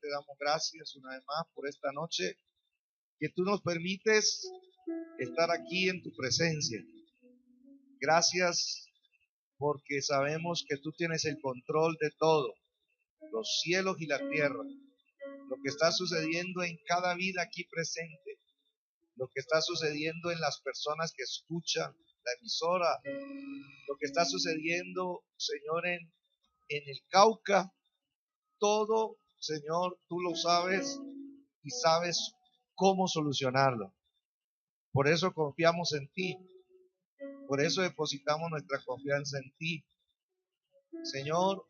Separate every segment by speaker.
Speaker 1: te damos gracias una vez más por esta noche, que tú nos permites estar aquí en tu presencia. Gracias porque sabemos que tú tienes el control de todo, los cielos y la tierra, lo que está sucediendo en cada vida aquí presente, lo que está sucediendo en las personas que escuchan la emisora, lo que está sucediendo, Señor, en el Cauca, todo, Señor, tú lo sabes y sabes cómo solucionarlo. Por eso confiamos en ti, por eso depositamos nuestra confianza en ti. Señor,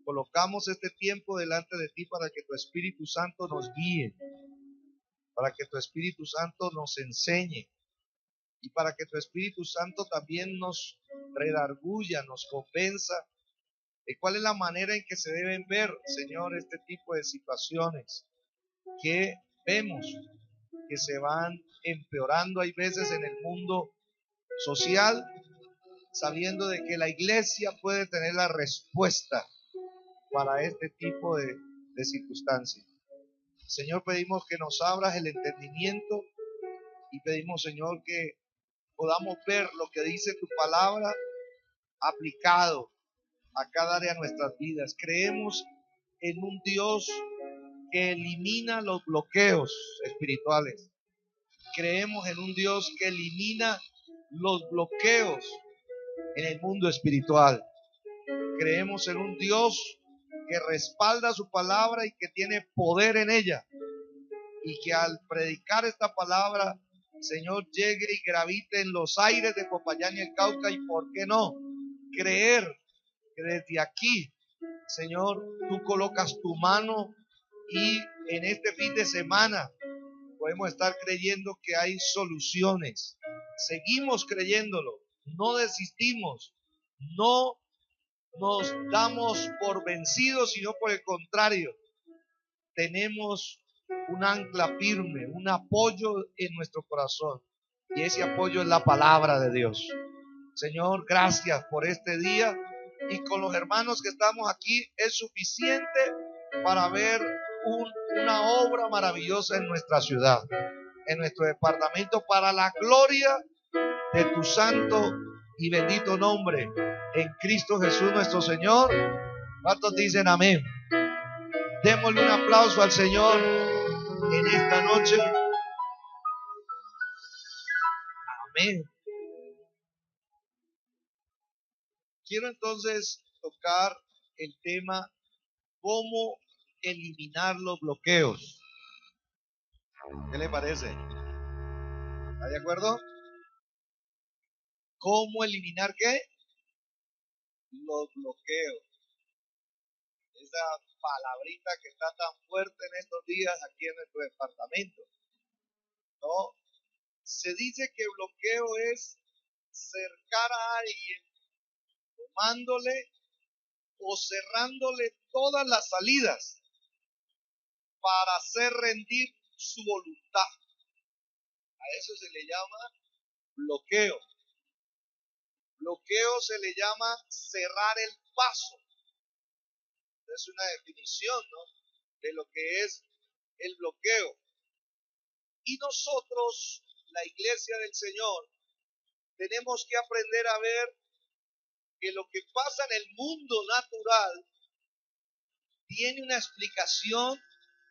Speaker 1: colocamos este tiempo delante de ti para que tu Espíritu Santo nos guíe, para que tu Espíritu Santo nos enseñe y para que tu Espíritu Santo también nos redarguya, nos convenza de cuál es la manera en que se deben ver, Señor, este tipo de situaciones que vemos que se van empeorando, hay veces en el mundo social, sabiendo de que la iglesia puede tener la respuesta para este tipo de circunstancias. Señor, pedimos que nos abras el entendimiento y pedimos, Señor, que podamos ver lo que dice tu palabra aplicado a cada área de nuestras vidas. Creemos en un Dios que elimina los bloqueos espirituales. Creemos en un Dios que elimina los bloqueos en el mundo espiritual. Creemos en un Dios que respalda su palabra y que tiene poder en ella. Y que al predicar esta palabra, Señor, llegue y gravite en los aires de Popayán y el Cauca. Y por qué no, creer que desde aquí, Señor, tú colocas tu mano y en este fin de semana podemos estar creyendo que hay soluciones. Seguimos creyéndolo, no desistimos, no nos damos por vencidos, sino por el contrario, tenemos un ancla firme, un apoyo en nuestro corazón. Y ese apoyo es la palabra de Dios. Señor, gracias por este día. Y con los hermanos que estamos aquí es suficiente para ver una obra maravillosa en nuestra ciudad, en nuestro departamento, para la gloria de tu santo y bendito nombre, en Cristo Jesús nuestro Señor. ¿Cuántos dicen amén? Démosle un aplauso al Señor en esta noche. Amén. Quiero entonces tocar el tema cómo eliminar los bloqueos. ¿Qué le parece? ¿Está de acuerdo? ¿Cómo eliminar qué? Los bloqueos. Esa palabrita que está tan fuerte en estos días aquí en nuestro departamento. ¿No? Se dice que bloqueo es cercar a alguien tomándole o cerrándole todas las salidas para hacer rendir su voluntad. A eso se le llama bloqueo. Bloqueo se le llama cerrar el paso. Es una definición, ¿no?, de lo que es el bloqueo. Y nosotros, la iglesia del Señor, tenemos que aprender a ver que lo que pasa en el mundo natural tiene una explicación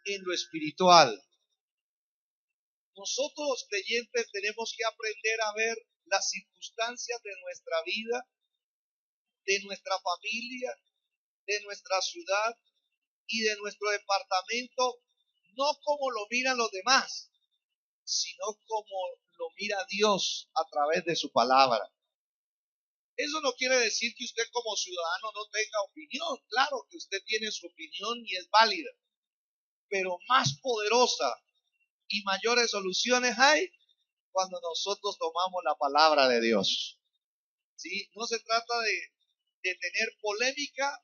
Speaker 1: en lo espiritual. Nosotros los creyentes tenemos que aprender a ver las circunstancias de nuestra vida, de nuestra familia, de nuestra ciudad y de nuestro departamento, no como lo miran los demás, sino como lo mira Dios a través de su palabra. Eso no quiere decir que usted como ciudadano no tenga opinión. Claro que usted tiene su opinión y es válida, pero más poderosa y mayores soluciones hay cuando nosotros tomamos la palabra de Dios. ¿Sí? No se trata de tener polémica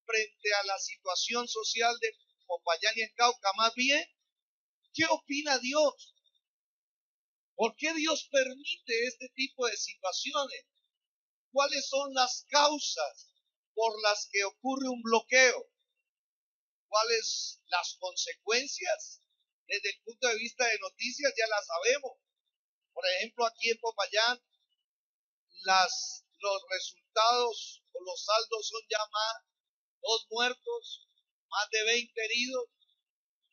Speaker 1: frente a la situación social de Popayán y el Cauca, más bien, ¿qué opina Dios? ¿Por qué Dios permite este tipo de situaciones? ¿Cuáles son las causas por las que ocurre un bloqueo? cuáles las consecuencias desde el punto de vista de noticias, ya las sabemos. Por ejemplo, aquí en Popayán, los resultados o los saldos son ya más 2 muertos, más de 20 heridos,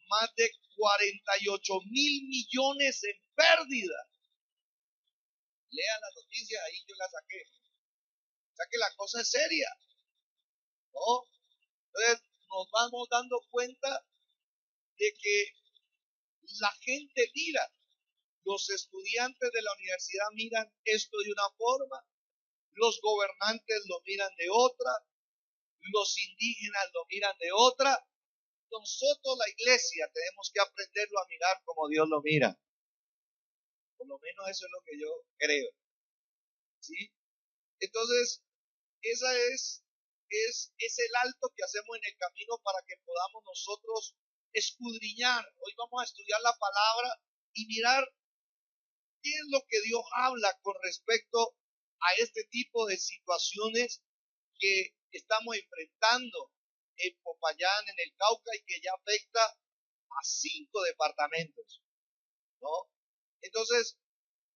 Speaker 1: más de 48.000 millones en pérdida. Lean las noticias, ahí yo las saqué. O sea que la cosa es seria, ¿no? Entonces nos vamos dando cuenta de que la gente mira, los estudiantes de la universidad miran esto de una forma, los gobernantes lo miran de otra, los indígenas lo miran de otra. Nosotros, la iglesia, tenemos que aprenderlo a mirar como Dios lo mira. Por lo menos eso es lo que yo creo. ¿Sí? Entonces, esa es el alto que hacemos en el camino para que podamos nosotros escudriñar. Hoy vamos a estudiar la palabra y mirar qué es lo que Dios habla con respecto a este tipo de situaciones que estamos enfrentando en Popayán, en el Cauca, y que ya afecta a 5 departamentos, ¿no? Entonces,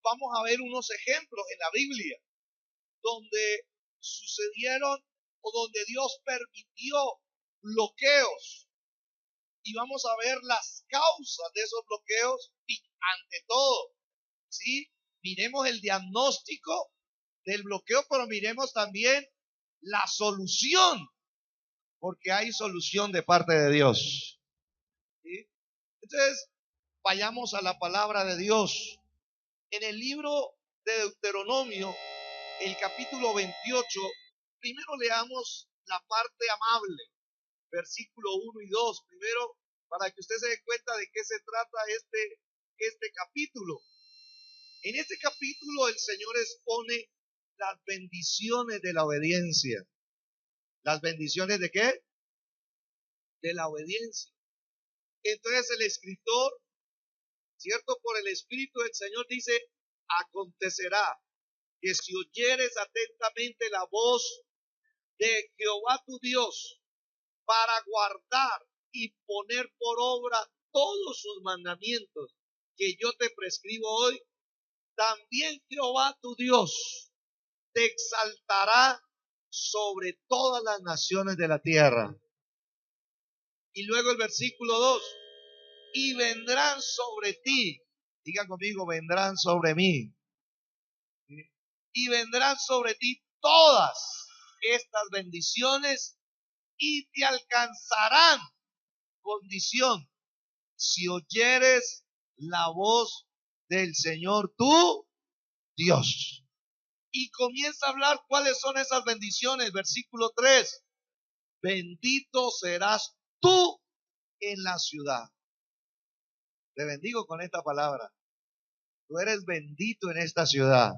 Speaker 1: vamos a ver unos ejemplos en la Biblia donde sucedieron o donde Dios permitió bloqueos, y vamos a ver las causas de esos bloqueos y ante todo, ¿sí? Miremos el diagnóstico del bloqueo, pero miremos también la solución, porque hay solución de parte de Dios. ¿Sí? Entonces, vayamos a la palabra de Dios. En el libro de Deuteronomio, el capítulo 28, primero leamos la parte amable, versículo 1 y 2, primero para que usted se dé cuenta de qué se trata este capítulo. En este capítulo el Señor expone las bendiciones de la obediencia. ¿Las bendiciones de qué? De la obediencia. Entonces el escritor, cierto, por el Espíritu del Señor dice: acontecerá que si oyeres atentamente la voz de Jehová tu Dios para guardar y poner por obra todos sus mandamientos que yo te prescribo hoy, también Jehová tu Dios te exaltará sobre todas las naciones de la tierra. Y luego el versículo 2, y vendrán sobre ti, digan conmigo, vendrán sobre mí, y vendrán sobre ti todas estas bendiciones y te alcanzarán, condición, si oyeres la voz del Señor tu Dios. Y comienza a hablar cuáles son esas bendiciones. Versículo 3, bendito serás tú en la ciudad. Te bendigo con esta palabra. Tú eres bendito en esta ciudad.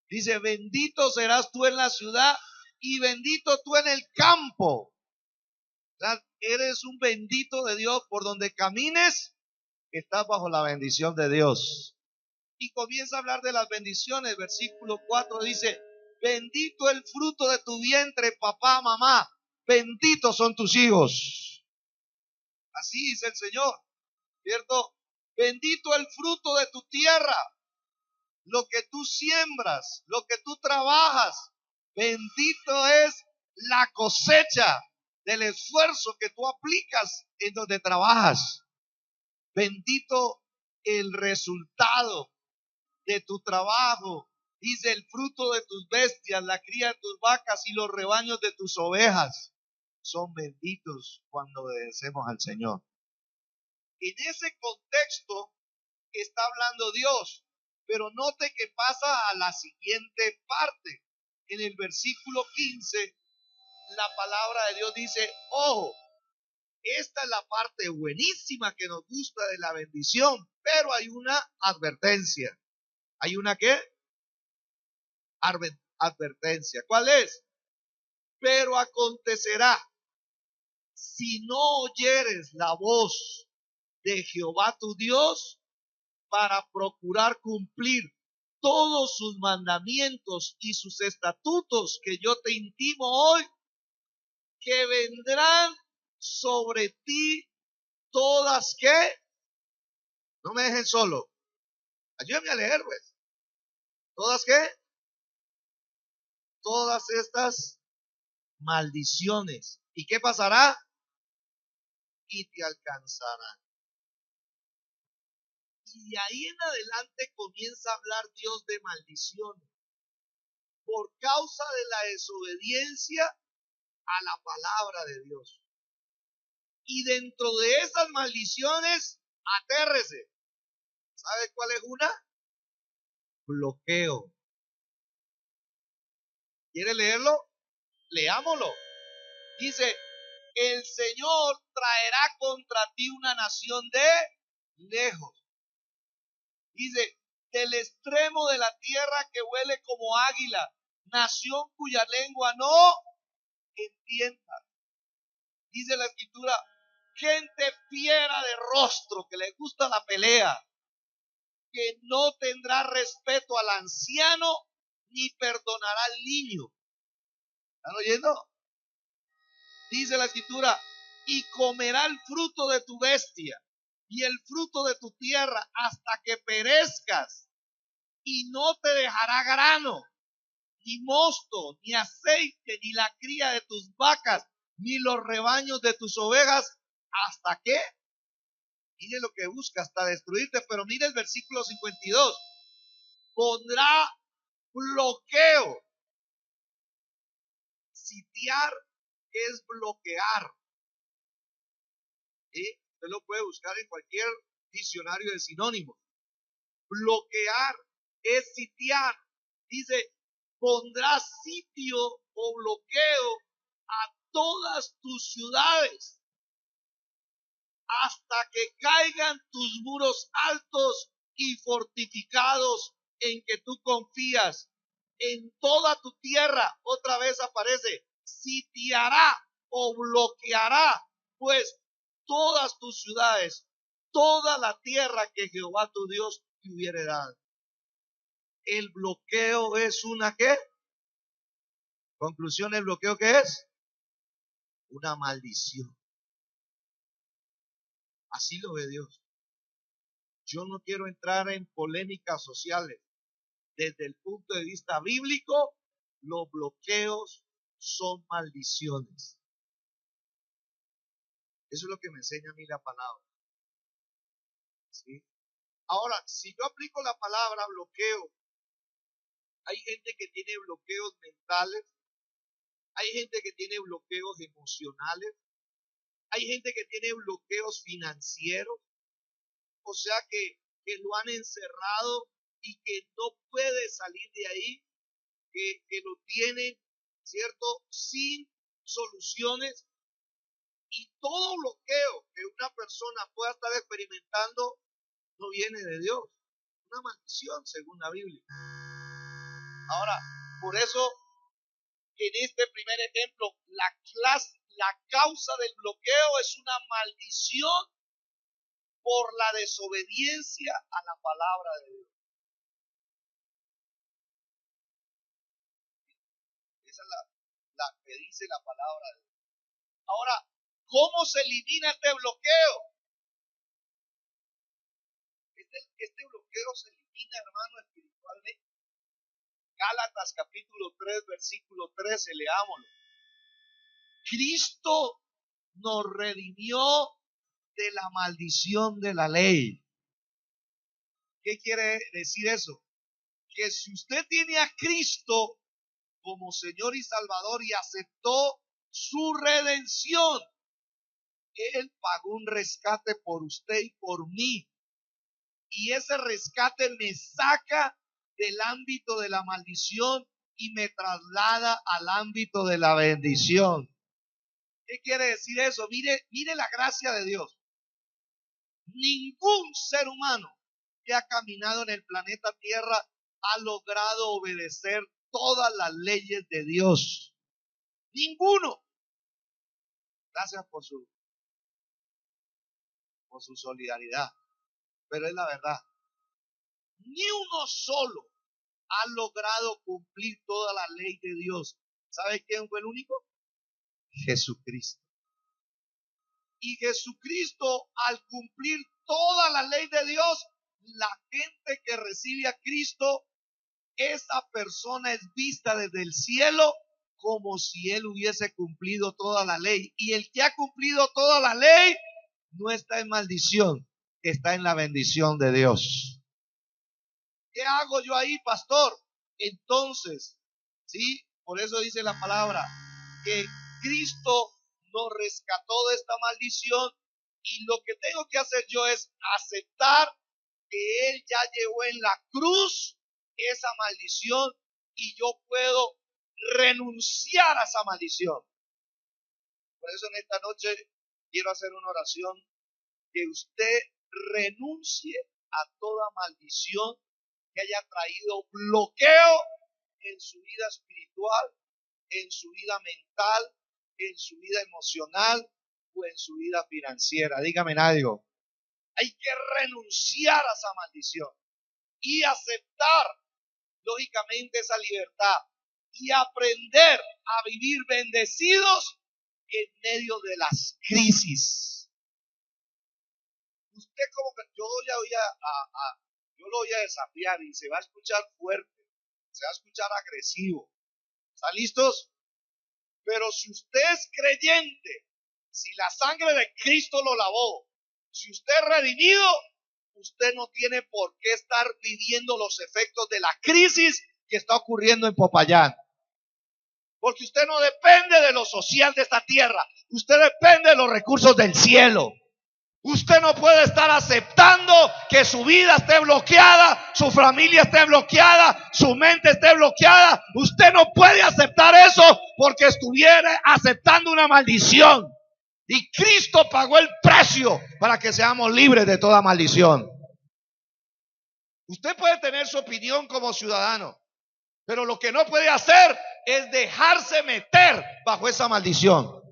Speaker 1: Dice, bendito serás tú en la ciudad y bendito tú en el campo. O sea, eres un bendito de Dios. Por donde camines, estás bajo la bendición de Dios. Y comienza a hablar de las bendiciones. Versículo 4 dice, bendito el fruto de tu vientre, papá, mamá. Benditos son tus hijos. Así dice el Señor, ¿cierto? Bendito el fruto de tu tierra, lo que tú siembras, lo que tú trabajas. Bendito es la cosecha del esfuerzo que tú aplicas en donde trabajas. Bendito el resultado de tu trabajo. Dice, el fruto de tus bestias, la cría de tus vacas y los rebaños de tus ovejas son benditos cuando obedecemos al Señor. En ese contexto está hablando Dios, pero note que pasa a la siguiente parte. En el versículo 15, la palabra de Dios dice, ojo, esta es la parte buenísima que nos gusta de la bendición, pero hay una advertencia. ¿Hay una qué? Advertencia. ¿Cuál es? Pero acontecerá, si no oyeres la voz de Jehová tu Dios para procurar cumplir todos sus mandamientos y sus estatutos que yo te intimo hoy, que vendrán sobre ti todas ¿qué? No me dejen solo. Ayúdame a leer, pues. ¿Todas qué? Todas estas maldiciones. ¿Y qué pasará? Y te alcanzarán. Y de ahí en adelante comienza a hablar Dios de maldiciones. Por causa de la desobediencia a la palabra de Dios. Y dentro de esas maldiciones, atérrese. ¿Sabe cuál es una? Bloqueo. ¿Quiere leerlo? Leámoslo. Dice, el Señor traerá contra ti una nación de lejos. Dice, del extremo de la tierra que huele como águila, nación cuya lengua no entienda. Dice la escritura, gente fiera de rostro, que le gusta la pelea, que no tendrá respeto al anciano, ni perdonará al niño. ¿Están oyendo? Dice la escritura, y comerá el fruto de tu bestia y el fruto de tu tierra hasta que perezcas, y no te dejará grano, ni mosto, ni aceite, ni la cría de tus vacas, ni los rebaños de tus ovejas, ¿hasta qué? Mire lo que busca, hasta destruirte. Pero mire el versículo 52. Pondrá bloqueo. Sitiar es bloquear. ¿Sí? Usted lo puede buscar en cualquier diccionario de sinónimos. Bloquear es sitiar. Dice, pondrá sitio o bloqueo a todas tus ciudades hasta que caigan tus muros altos y fortificados en que tú confías. En toda tu tierra, otra vez aparece, sitiará o bloqueará, pues todas tus ciudades, toda la tierra que Jehová tu Dios te hubiere dado. El bloqueo es una ¿qué? Conclusión, el bloqueo ¿qué es? Una maldición. Así lo ve Dios. Yo no quiero entrar en polémicas sociales. Desde el punto de vista bíblico, los bloqueos son maldiciones. Eso es lo que me enseña a mí la palabra. ¿Sí? Ahora, si yo aplico la palabra bloqueo, hay gente que tiene bloqueos mentales, hay gente que tiene bloqueos emocionales, hay gente que tiene bloqueos financieros, o sea que lo han encerrado y que no puede salir de ahí, que lo tienen, ¿cierto?, sin soluciones. Y todo bloqueo que una persona pueda estar experimentando no viene de Dios. Una maldición, según la Biblia. Ahora, por eso, en este primer ejemplo, la causa del bloqueo es una maldición por la desobediencia a la palabra de Dios. Esa es la que dice la palabra de Dios. Ahora, ¿cómo se elimina este bloqueo? Este bloqueo se elimina, hermano, espiritualmente. Gálatas capítulo 3, versículo 13, leámoslo. Cristo nos redimió de la maldición de la ley. ¿Qué quiere decir eso? Que si usted tiene a Cristo como Señor y Salvador y aceptó su redención, Él pagó un rescate por usted y por mí. Y ese rescate me saca del ámbito de la maldición y me traslada al ámbito de la bendición. ¿Qué quiere decir eso? Mire la gracia de Dios. Ningún ser humano que ha caminado en el planeta Tierra ha logrado obedecer todas las leyes de Dios. Ninguno. Gracias por su solidaridad. Pero es la verdad. Ni uno solo ha logrado cumplir toda la ley de Dios. ¿Sabe quién fue el único? Jesucristo. Y Jesucristo, al cumplir toda la ley de Dios, la gente que recibe a Cristo, esa persona es vista desde el cielo como si él hubiese cumplido toda la ley. Y el que ha cumplido toda la ley no está en maldición, está en la bendición de Dios. ¿Qué hago yo ahí, pastor? Entonces, ¿sí? Por eso dice la palabra que Cristo nos rescató de esta maldición, y lo que tengo que hacer yo es aceptar que Él ya llevó en la cruz esa maldición y yo puedo renunciar a esa maldición. Por eso en esta noche quiero hacer una oración, que usted renuncie a toda maldición que haya traído bloqueo en su vida espiritual, en su vida mental, en su vida emocional o en su vida financiera. Dígame algo. Hay que renunciar a esa maldición y aceptar, lógicamente, esa libertad y aprender a vivir bendecidos en medio de las crisis. Usted como que yo lo voy a desafiar y se va a escuchar fuerte, se va a escuchar agresivo. ¿Están listos? Pero si usted es creyente, si la sangre de Cristo lo lavó, si usted es redimido, usted no tiene por qué estar viviendo los efectos de la crisis que está ocurriendo en Popayán. Porque usted no depende de lo social de esta tierra, usted depende de los recursos del cielo. Usted no puede estar aceptando que su vida esté bloqueada, su familia esté bloqueada, su mente esté bloqueada. Usted no puede aceptar eso porque estuviera aceptando una maldición. Y Cristo pagó el precio para que seamos libres de toda maldición. Usted puede tener su opinión como ciudadano, pero lo que no puede hacer es dejarse meter bajo esa maldición.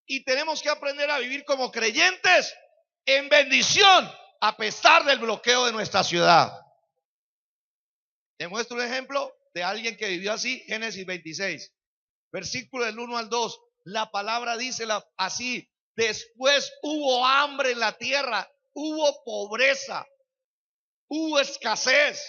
Speaker 1: Y tenemos que aprender a vivir como creyentes en bendición a pesar del bloqueo de nuestra ciudad. Te muestro un ejemplo de alguien que vivió así. Génesis 26, versículo del 1 al 2. La palabra dice así: después hubo hambre en la tierra, hubo pobreza, hubo escasez,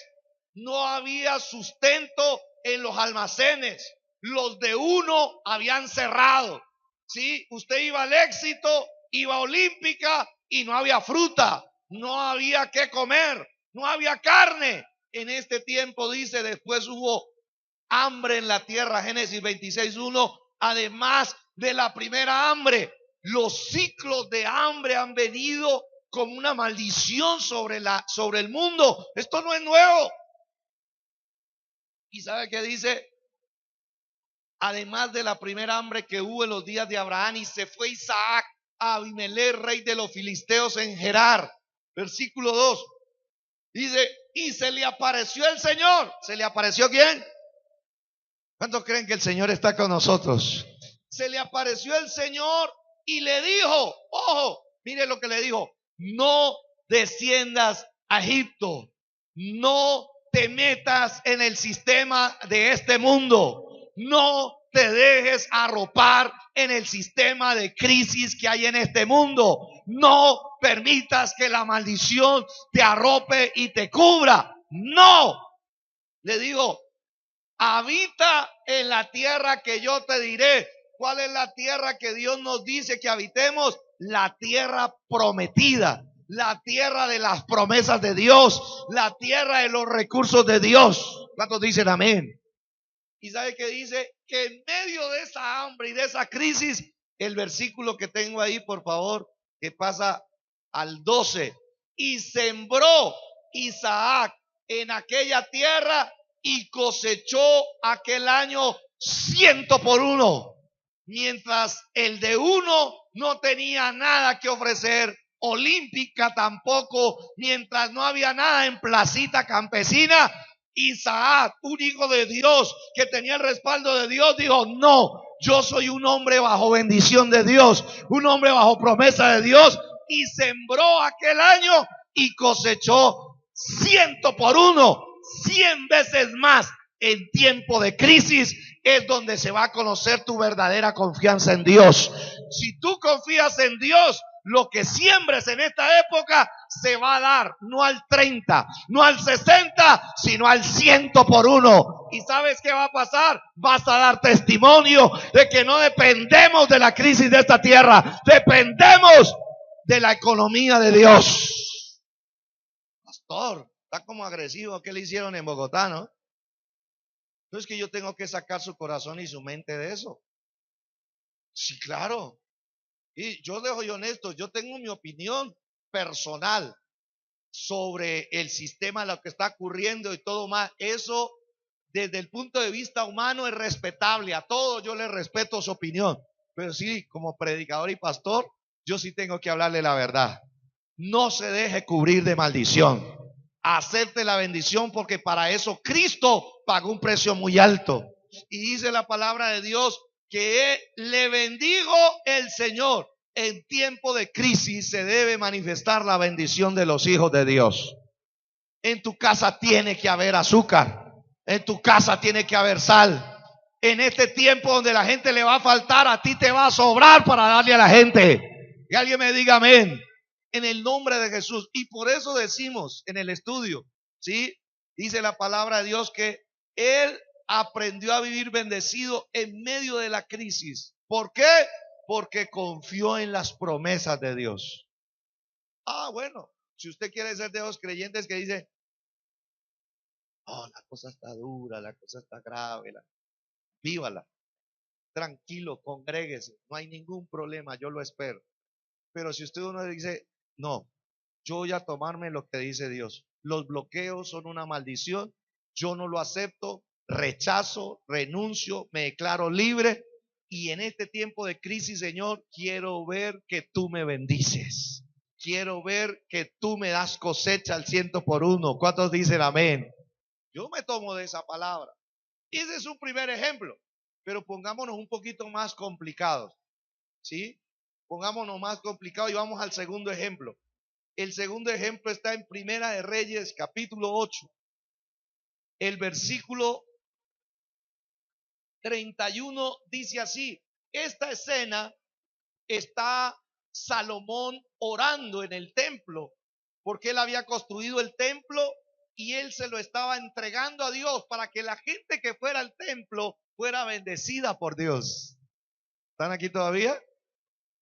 Speaker 1: no había sustento en los almacenes, los de uno habían cerrado. Sí, usted iba al Éxito, iba a Olímpica y no había fruta, no había qué comer, no había carne. En este tiempo dice, después hubo hambre en la tierra. Génesis 26:1. Además de la primera hambre, los ciclos de hambre han venido como una maldición sobre el mundo. Esto no es nuevo. ¿Y sabe qué dice? Además de la primera hambre que hubo en los días de Abraham, y se fue Isaac a Abimelech, rey de los filisteos, en Gerar. Versículo 2. Dice, y se le apareció el Señor. ¿Se le apareció quién? ¿Cuántos creen que el Señor está con nosotros? Se le apareció el Señor y le dijo, ojo, mire lo que le dijo: no desciendas a Egipto, no te metas en el sistema de este mundo, no te dejes arropar en el sistema de crisis que hay en este mundo, no permitas que la maldición te arrope y te cubra. No, le digo, habita en la tierra que yo te diré. ¿Cuál es la tierra que Dios nos dice que habitemos? La tierra prometida, la tierra de las promesas de Dios, la tierra de los recursos de Dios. ¿Cuántos dicen amén? ¿Y sabe qué dice? Que en medio de esa hambre y de esa crisis, el versículo que tengo ahí, por favor, que pasa al 12. Y sembró Isaac en aquella tierra y cosechó aquel año 100 por 1. Mientras el de uno no tenía nada que ofrecer, Olímpica tampoco, mientras no había nada en Placita Campesina, Isaac, un hijo de Dios que tenía el respaldo de Dios, dijo: no, yo soy un hombre bajo bendición de Dios, un hombre bajo promesa de Dios, y sembró aquel año y cosechó 100 por 1, 100 veces más en tiempo de crisis es donde se va a conocer tu verdadera confianza en Dios. Si tú confías en Dios, lo que siembres en esta época se va a dar, no al 30, no al 60, sino al 100 por uno. ¿Y sabes qué va a pasar? Vas a dar testimonio de que no dependemos de la crisis de esta tierra, dependemos de la economía de Dios. Pastor, está como agresivo. ¿Qué le hicieron en Bogotá, no? No es que yo tengo que sacar su corazón y su mente de eso. Sí, claro. Y yo dejo honesto, yo tengo mi opinión personal sobre el sistema, lo que está ocurriendo y todo más. Eso, desde el punto de vista humano, es respetable. A todos yo le respeto su opinión. Pero sí, como predicador y pastor, yo sí tengo que hablarle la verdad. No se deje cubrir de maldición. Acepte la bendición, porque para eso Cristo pagó un precio muy alto. Y dice la palabra de Dios que le bendigo el Señor. En tiempo de crisis se debe manifestar la bendición de los hijos de Dios. En tu casa tiene que haber azúcar. En tu casa tiene que haber sal. En este tiempo donde la gente le va a faltar, a ti te va a sobrar para darle a la gente. Que alguien me diga amén. En el nombre de Jesús. Y por eso decimos en el estudio, ¿sí? Dice la palabra de Dios que Él aprendió a vivir bendecido en medio de la crisis. ¿Por qué? Porque confió en las promesas de Dios. Bueno, si usted quiere ser de los creyentes que dice, la cosa está dura, la cosa está grave, vívala, tranquilo, congréguese, no hay ningún problema, yo lo espero. Pero si usted uno dice, no, yo voy a tomarme lo que dice Dios, los bloqueos son una maldición, yo no lo acepto, rechazo, renuncio, me declaro libre. Y en este tiempo de crisis, Señor, quiero ver que tú me bendices. Quiero ver que tú me das cosecha al 100 por uno. ¿Cuántos dicen amén? Yo me tomo de esa palabra. Y ese es un primer ejemplo. Pero pongámonos un poquito más complicados. ¿Sí? Pongámonos más complicados y vamos al segundo ejemplo. El segundo ejemplo está en Primera de Reyes, capítulo 8. El versículo 31 dice así: esta escena está Salomón orando en el templo, porque él había construido el templo y él se lo estaba entregando a Dios para que la gente que fuera al templo fuera bendecida por Dios. ¿Están aquí todavía?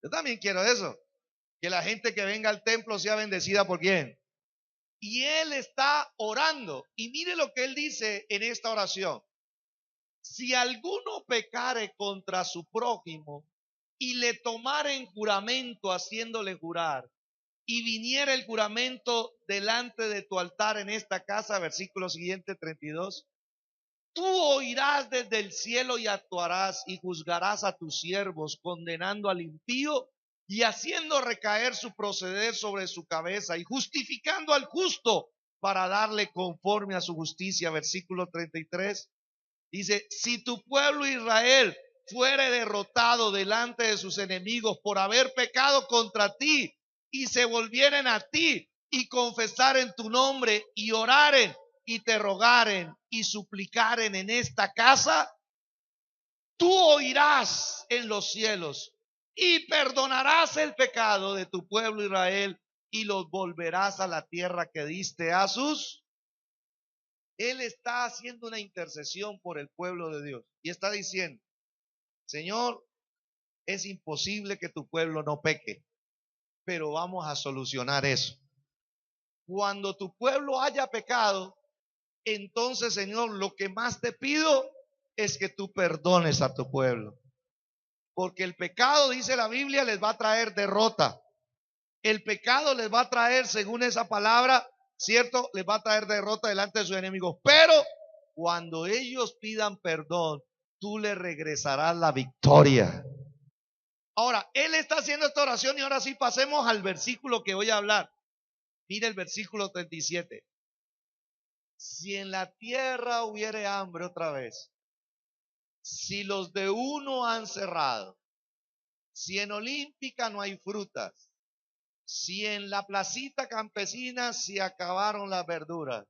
Speaker 1: Yo también quiero eso, que la gente que venga al templo sea bendecida por quién. Y él está orando, y mire lo que él dice en esta oración: si alguno pecare contra su prójimo y le tomaren juramento haciéndole jurar, y viniera el juramento delante de tu altar en esta casa, versículo siguiente 32, tú oirás desde el cielo y actuarás y juzgarás a tus siervos, condenando al impío y haciendo recaer su proceder sobre su cabeza y justificando al justo para darle conforme a su justicia. Versículo 33 dice: si tu pueblo Israel fuere derrotado delante de sus enemigos por haber pecado contra ti, y se volvieren a ti y confesaren tu nombre y oraren y te rogaren y suplicaren en esta casa, tú oirás en los cielos y perdonarás el pecado de tu pueblo Israel y los volverás a la tierra que diste a sus. Él está haciendo una intercesión por el pueblo de Dios y está diciendo: Señor, es imposible que tu pueblo no peque, pero vamos a solucionar eso. Cuando tu pueblo haya pecado, entonces, Señor, lo que más te pido es que tú perdones a tu pueblo. Porque el pecado, dice la Biblia, les va a traer derrota. El pecado les va a traer, según esa palabra, ¿cierto? Les va a traer derrota delante de sus enemigos. Pero cuando ellos pidan perdón, tú les regresarás la victoria. Ahora, él está haciendo esta oración y ahora sí pasemos al versículo que voy a hablar. Mire el versículo 37. Si en la tierra hubiere hambre otra vez, si los de uno han cerrado, si en Olímpica no hay frutas, si en la placita campesina se acabaron las verduras,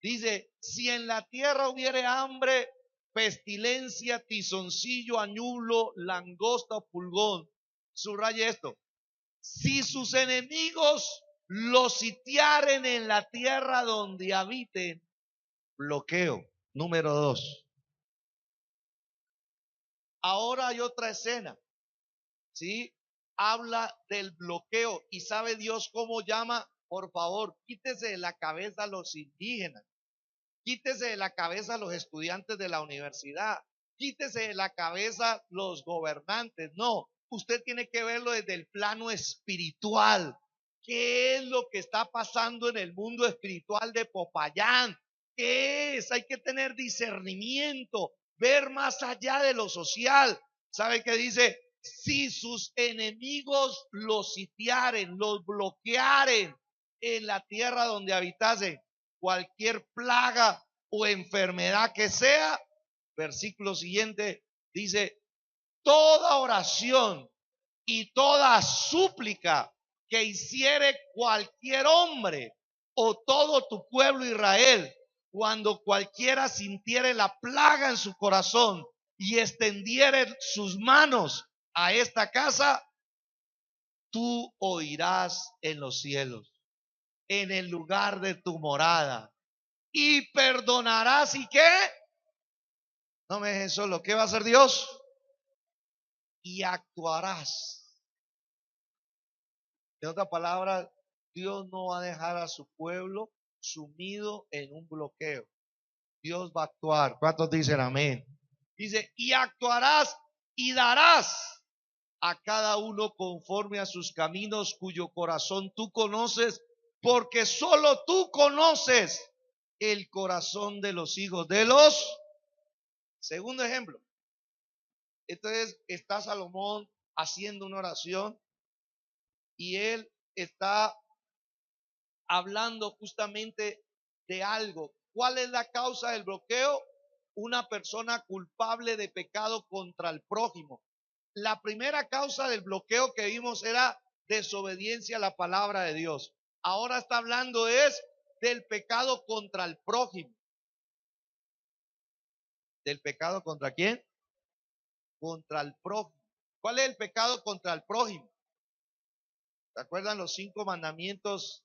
Speaker 1: Dice, si en la tierra hubiere hambre, pestilencia, tizoncillo, añulo, langosta o pulgón. Subraye esto. Si sus enemigos los sitiaren en la tierra donde habiten, bloqueo. Número 2. Ahora hay otra escena, ¿sí? Habla del bloqueo y sabe Dios cómo llama. Por favor, quítese de la cabeza a los indígenas, quítese de la cabeza a los estudiantes de la universidad, quítese de la cabeza los gobernantes. No, usted tiene que verlo desde el plano espiritual. ¿Qué es lo que está pasando en el mundo espiritual de Popayán? ¿Qué es? Hay que tener discernimiento, ver más allá de lo social. ¿Sabe qué dice? Si sus enemigos los sitiaren, los bloquearen en la tierra donde habitasen, cualquier plaga o enfermedad que sea, versículo siguiente dice, toda oración y toda súplica que hiciere cualquier hombre o todo tu pueblo Israel, cuando cualquiera sintiere la plaga en su corazón y extendiere sus manos a esta casa, tú oirás en los cielos, en el lugar de tu morada, y perdonarás. ¿Y qué? No me dejes solo. ¿Qué va a hacer Dios? Y actuarás. En otras palabras, Dios no va a dejar a su pueblo sumido en un bloqueo. Dios va a actuar. ¿Cuántos dicen amén? Dice, y actuarás y darás a cada uno conforme a sus caminos, cuyo corazón tú conoces, porque solo tú conoces el corazón de los hijos de los. Segundo ejemplo. Entonces está Salomón haciendo una oración y él está hablando justamente de algo. ¿Cuál es la causa del bloqueo? Una persona culpable de pecado contra el prójimo. La primera causa del bloqueo que vimos era desobediencia a la palabra de Dios. Ahora está hablando es del pecado contra el prójimo. ¿Del pecado contra quién? Contra el prójimo. ¿Cuál es el pecado contra el prójimo? ¿Se acuerdan los 5 mandamientos?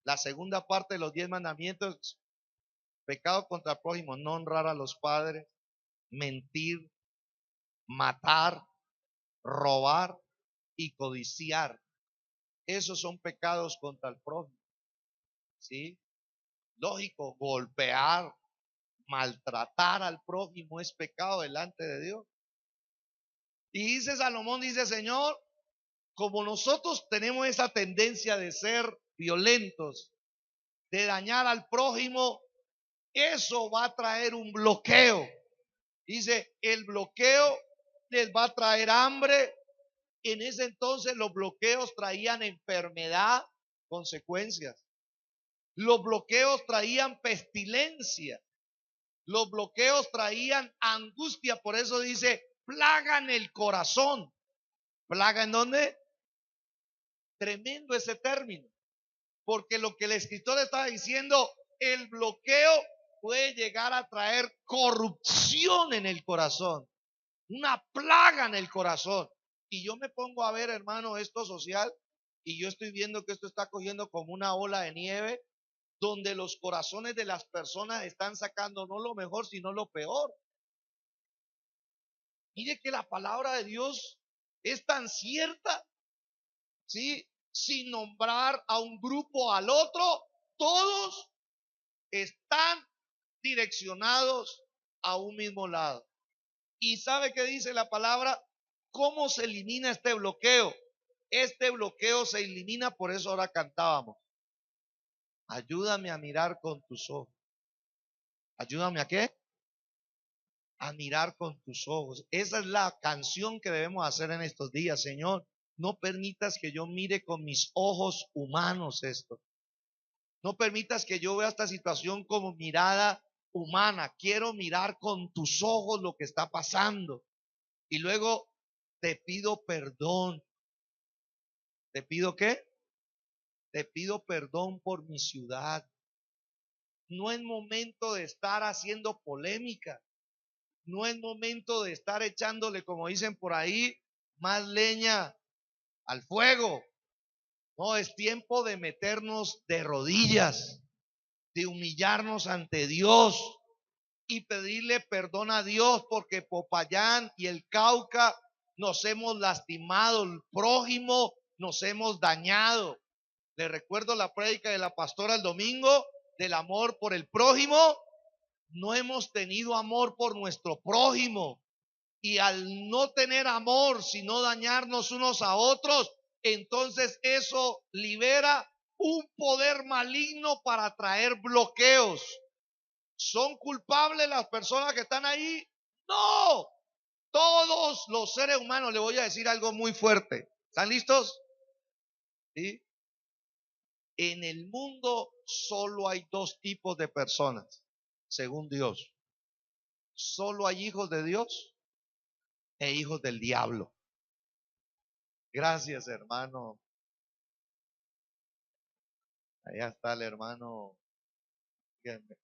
Speaker 1: La segunda parte de los 10 mandamientos. Pecado contra el prójimo: no honrar a los padres, mentir, matar, robar y codiciar. Esos son pecados contra el prójimo. ¿Sí? Lógico, golpear, maltratar al prójimo es pecado delante de Dios. Y dice Salomón, dice, Señor, como nosotros tenemos esa tendencia de ser violentos, de dañar al prójimo, eso va a traer un bloqueo. Dice, el bloqueo les va a traer hambre. En ese entonces los bloqueos traían enfermedad, consecuencias. Los bloqueos traían pestilencia. Los bloqueos traían angustia. Por eso dice, plaga en el corazón. ¿Plaga en dónde? Tremendo ese término. Porque lo que el escritor estaba diciendo, el bloqueo puede llegar a traer corrupción en el corazón, una plaga en el corazón. Y yo me pongo a ver, hermano, esto social, y yo estoy viendo que esto está cogiendo como una ola de nieve, donde los corazones de las personas están sacando no lo mejor, sino lo peor. Mire que la palabra de Dios es tan cierta, ¿sí? Sin nombrar a un grupo al otro, todos están direccionados a un mismo lado. ¿Y sabe qué dice la palabra? ¿Cómo se elimina este bloqueo? Este bloqueo se elimina, por eso ahora cantábamos. Ayúdame a mirar con tus ojos. ¿Ayúdame a qué? A mirar con tus ojos. Esa es la canción que debemos hacer en estos días, Señor. No permitas que yo mire con mis ojos humanos esto. No permitas que yo vea esta situación como mirada humana. Quiero mirar con tus ojos lo que está pasando. Y luego te pido perdón. ¿Te pido qué? Te pido perdón por mi ciudad. No es momento de estar haciendo polémica. No es momento de estar echándole, como dicen por ahí, más leña al fuego. No, es tiempo de meternos de rodillas, de humillarnos ante Dios y pedirle perdón a Dios, porque Popayán y el Cauca nos hemos lastimado, el prójimo nos hemos dañado. Le recuerdo la prédica de la pastora el domingo del amor por el prójimo. No hemos tenido amor por nuestro prójimo, y al no tener amor, sino dañarnos unos a otros, entonces eso libera un poder maligno para traer bloqueos. ¿Son culpables las personas que están ahí? No, todos los seres humanos. Le voy a decir algo muy fuerte. ¿Están listos? ¿Sí? En el mundo solo hay dos tipos de personas, según Dios. Solo hay hijos de Dios e hijos del diablo. Gracias, hermano. Allá está el hermano, fíjense,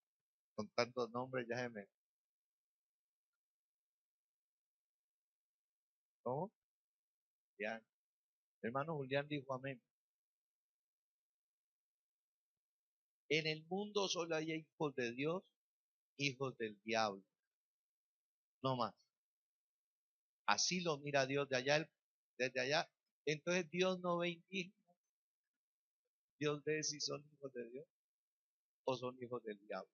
Speaker 1: con tantos nombres ya se me... ¿Cómo? Ya. Hermano Julián dijo amén. En el mundo solo hay hijos de Dios, hijos del diablo. No más. Así lo mira Dios de allá, desde allá. Entonces Dios no ve indígenas. Dios ve si son hijos de Dios o son hijos del diablo.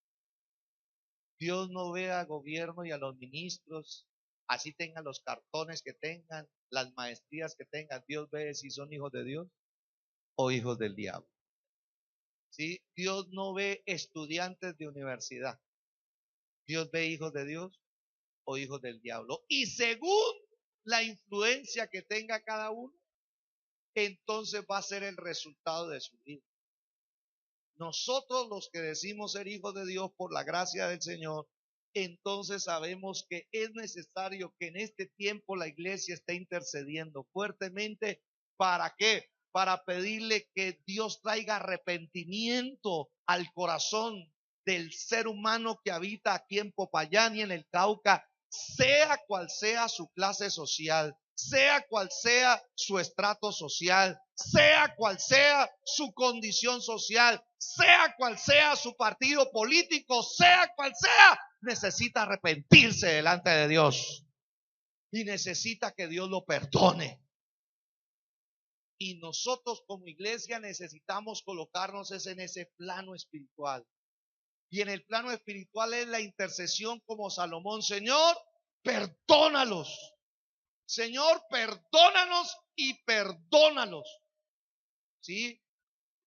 Speaker 1: Dios no ve a gobierno y a los ministros, así tengan los cartones que tengan, las maestrías que tengan. Dios ve si son hijos de Dios o hijos del diablo. ¿Sí? Dios no ve estudiantes de universidad. Dios ve hijos de Dios o hijos del diablo. Y según la influencia que tenga cada uno, entonces va a ser el resultado de su vida. Nosotros los que decimos ser hijos de Dios por la gracia del Señor, entonces sabemos que es necesario que en este tiempo la iglesia esté intercediendo fuertemente. ¿Para qué? Para pedirle que Dios traiga arrepentimiento al corazón del ser humano que habita aquí en Popayán y en el Cauca, sea cual sea su clase social, sea cual sea su estrato social, sea cual sea su condición social, sea cual sea su partido político, sea cual sea, necesita arrepentirse delante de Dios y necesita que Dios lo perdone. Y nosotros como iglesia necesitamos colocarnos en ese plano espiritual. Y en el plano espiritual es la intercesión como Salomón: Señor, perdónalos. Señor, perdónanos y perdónalos. ¿Sí?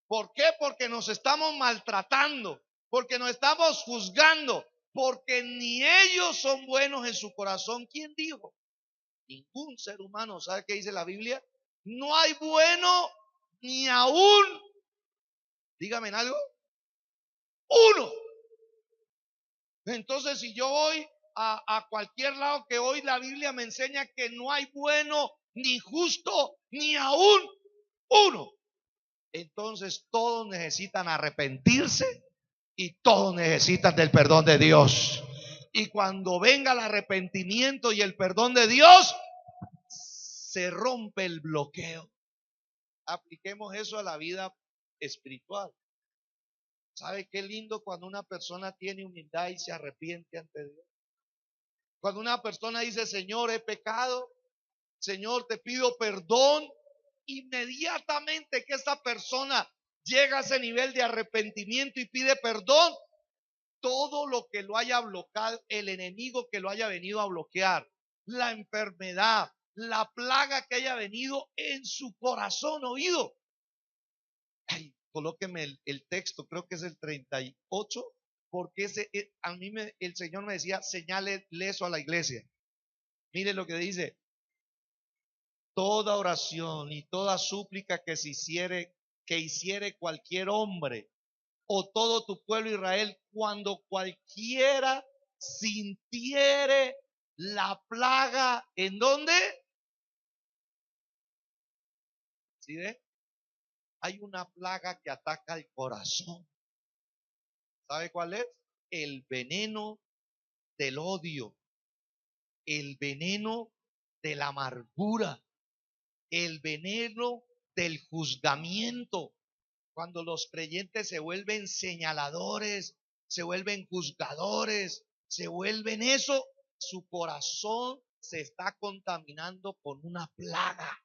Speaker 1: ¿Por qué? Porque nos estamos maltratando, porque nos estamos juzgando, porque ni ellos son buenos en su corazón. ¿Quién dijo? Ningún ser humano. ¿Sabe qué dice la Biblia? No hay bueno ni aún, dígame en algo, uno. Entonces, si yo voy a cualquier lado que hoy la Biblia me enseña que no hay bueno ni justo ni aún uno, entonces todos necesitan arrepentirse y todos necesitan del perdón de Dios. Y cuando venga el arrepentimiento y el perdón de Dios, se rompe el bloqueo. Apliquemos eso a la vida espiritual. ¿Sabe qué lindo cuando una persona tiene humildad y se arrepiente ante Dios? Cuando una persona dice: Señor, he pecado, Señor, te pido perdón. Inmediatamente que esa persona llega a ese nivel de arrepentimiento y pide perdón, todo lo que lo haya bloqueado, el enemigo que lo haya venido a bloquear, la enfermedad, la plaga que haya venido en su corazón, oído. Ay, colóqueme el texto, creo que es el 38, porque a mí el Señor me decía: señale eso a la iglesia. Mire lo que dice: toda oración y toda súplica que hiciere cualquier hombre o todo tu pueblo Israel, cuando cualquiera sintiere la plaga, ¿en dónde? ¿Sí ve? Hay una plaga que ataca el corazón. ¿Sabe cuál es? El veneno del odio, el veneno de la amargura, el veneno del juzgamiento. Cuando los creyentes se vuelven señaladores, se vuelven juzgadores, se vuelven eso, su corazón se está contaminando con una plaga.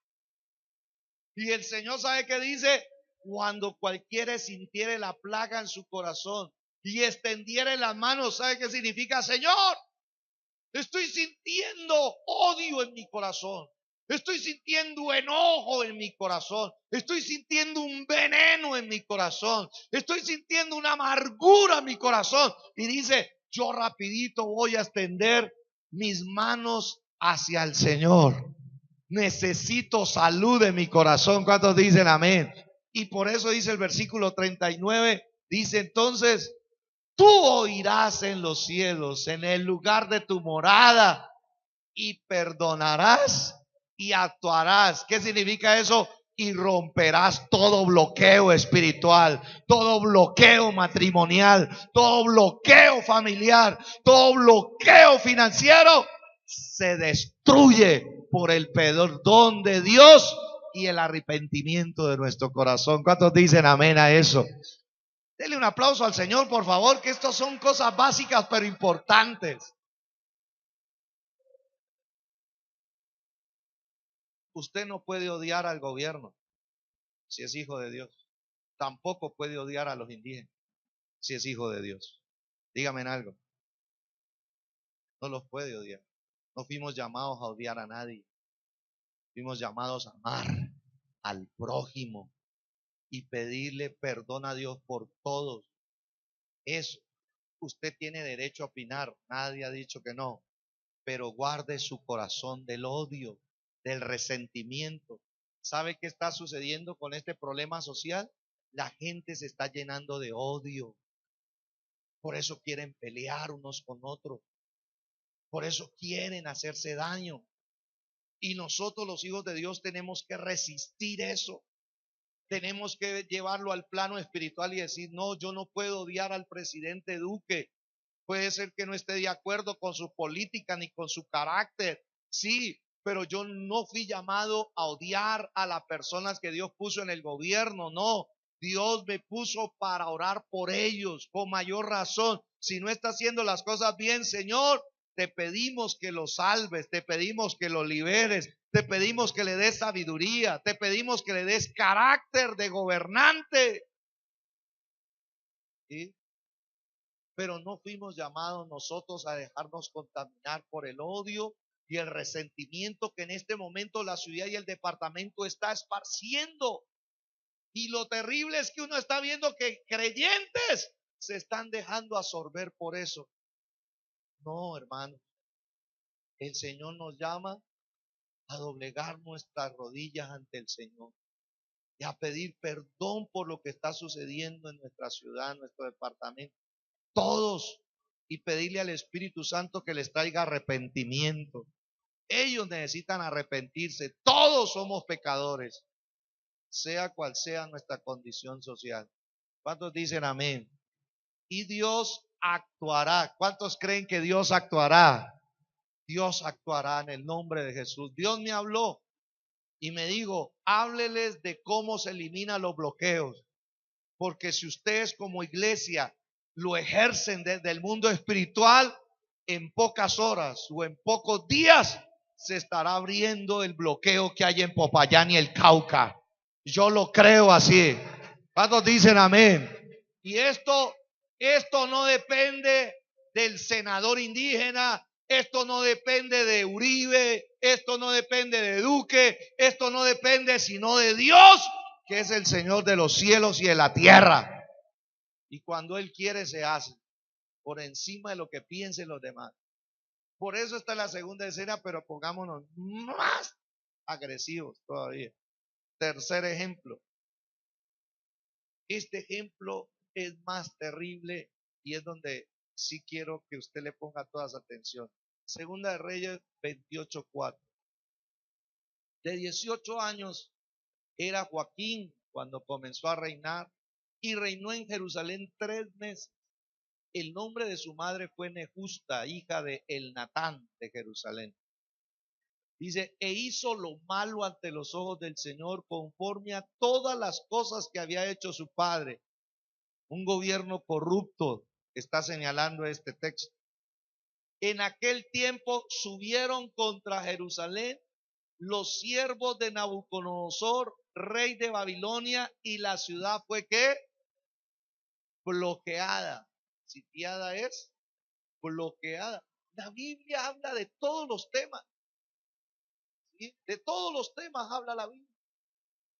Speaker 1: Y el Señor, ¿sabe qué dice? Cuando cualquiera sintiere la plaga en su corazón y extendiere las manos, ¿sabe qué significa? Señor, estoy sintiendo odio en mi corazón. Estoy sintiendo enojo en mi corazón. Estoy sintiendo un veneno en mi corazón. Estoy sintiendo una amargura en mi corazón. Y dice, yo rapidito voy a extender mis manos hacia el Señor. Necesito salud en mi corazón. ¿Cuántos dicen amén? Y por eso dice el versículo 39, dice entonces, tú oirás en los cielos, en el lugar de tu morada, y perdonarás y actuarás. ¿Qué significa eso? Y romperás todo bloqueo espiritual, todo bloqueo matrimonial, todo bloqueo familiar, todo bloqueo financiero. Se destruye por el perdón de Dios y el arrepentimiento de nuestro corazón. ¿Cuántos dicen amén a eso? Dele un aplauso al Señor, por favor, que estas son cosas básicas pero importantes. Usted no puede odiar al gobierno si es hijo de Dios. Tampoco puede odiar a los indígenas si es hijo de Dios. Dígame en algo. No los puede odiar. No fuimos llamados a odiar a nadie. Fuimos llamados a amar al prójimo y pedirle perdón a Dios por todos. Eso. Usted tiene derecho a opinar. Nadie ha dicho que no. Pero guarde su corazón del odio, del resentimiento. ¿Sabe qué está sucediendo con este problema social? La gente se está llenando de odio. Por eso quieren pelear unos con otros. Por eso quieren hacerse daño. Y nosotros los hijos de Dios tenemos que resistir eso. Tenemos que llevarlo al plano espiritual y decir, no, yo no puedo odiar al presidente Duque. Puede ser que no esté de acuerdo con su política ni con su carácter. Sí, pero yo no fui llamado a odiar a las personas que Dios puso en el gobierno. No, Dios me puso para orar por ellos con mayor razón. Si no está haciendo las cosas bien, Señor, te pedimos que lo salves, te pedimos que lo liberes, te pedimos que le des sabiduría, te pedimos que le des carácter de gobernante. ¿Sí? Pero no fuimos llamados nosotros a dejarnos contaminar por el odio y el resentimiento que en este momento la ciudad y el departamento está esparciendo. Y lo terrible es que uno está viendo que creyentes se están dejando absorber por eso. No, hermano, el Señor nos llama a doblegar nuestras rodillas ante el Señor y a pedir perdón por lo que está sucediendo en nuestra ciudad, en nuestro departamento. Todos, y pedirle al Espíritu Santo que les traiga arrepentimiento. Ellos necesitan arrepentirse. Todos somos pecadores, sea cual sea nuestra condición social. ¿Cuántos dicen amén? Y Dios actuará. ¿Cuántos creen que Dios actuará? Dios actuará en el nombre de Jesús. Dios me habló y me dijo, hábleles de cómo se eliminan los bloqueos. Porque si ustedes como iglesia lo ejercen desde el mundo espiritual, en pocas horas o en pocos días se estará abriendo el bloqueo que hay en Popayán y el Cauca. Yo lo creo así. ¿Cuántos dicen amén? Y esto no depende del senador indígena, esto no depende de Uribe, esto no depende de Duque, esto no depende sino de Dios, que es el Señor de los cielos y de la tierra. Y cuando Él quiere se hace, por encima de lo que piensen los demás. Por eso está la segunda escena, pero pongámonos más agresivos todavía. Tercer ejemplo. Este ejemplo es más terrible y es donde sí quiero que usted le ponga toda su atención. Segunda de Reyes 28:4. De 18 años era Joaquín cuando comenzó a reinar y reinó en Jerusalén 3 meses. El nombre de su madre fue Nehusta, hija de Elnatán de Jerusalén. Dice, e hizo lo malo ante los ojos del Señor conforme a todas las cosas que había hecho su padre. Un gobierno corrupto está señalando este texto. En aquel tiempo subieron contra Jerusalén los siervos de Nabucodonosor, rey de Babilonia, y la ciudad fue ¿qué? Bloqueada. Sitiada es bloqueada. La Biblia habla de todos los temas. ¿Sí? De todos los temas habla la Biblia.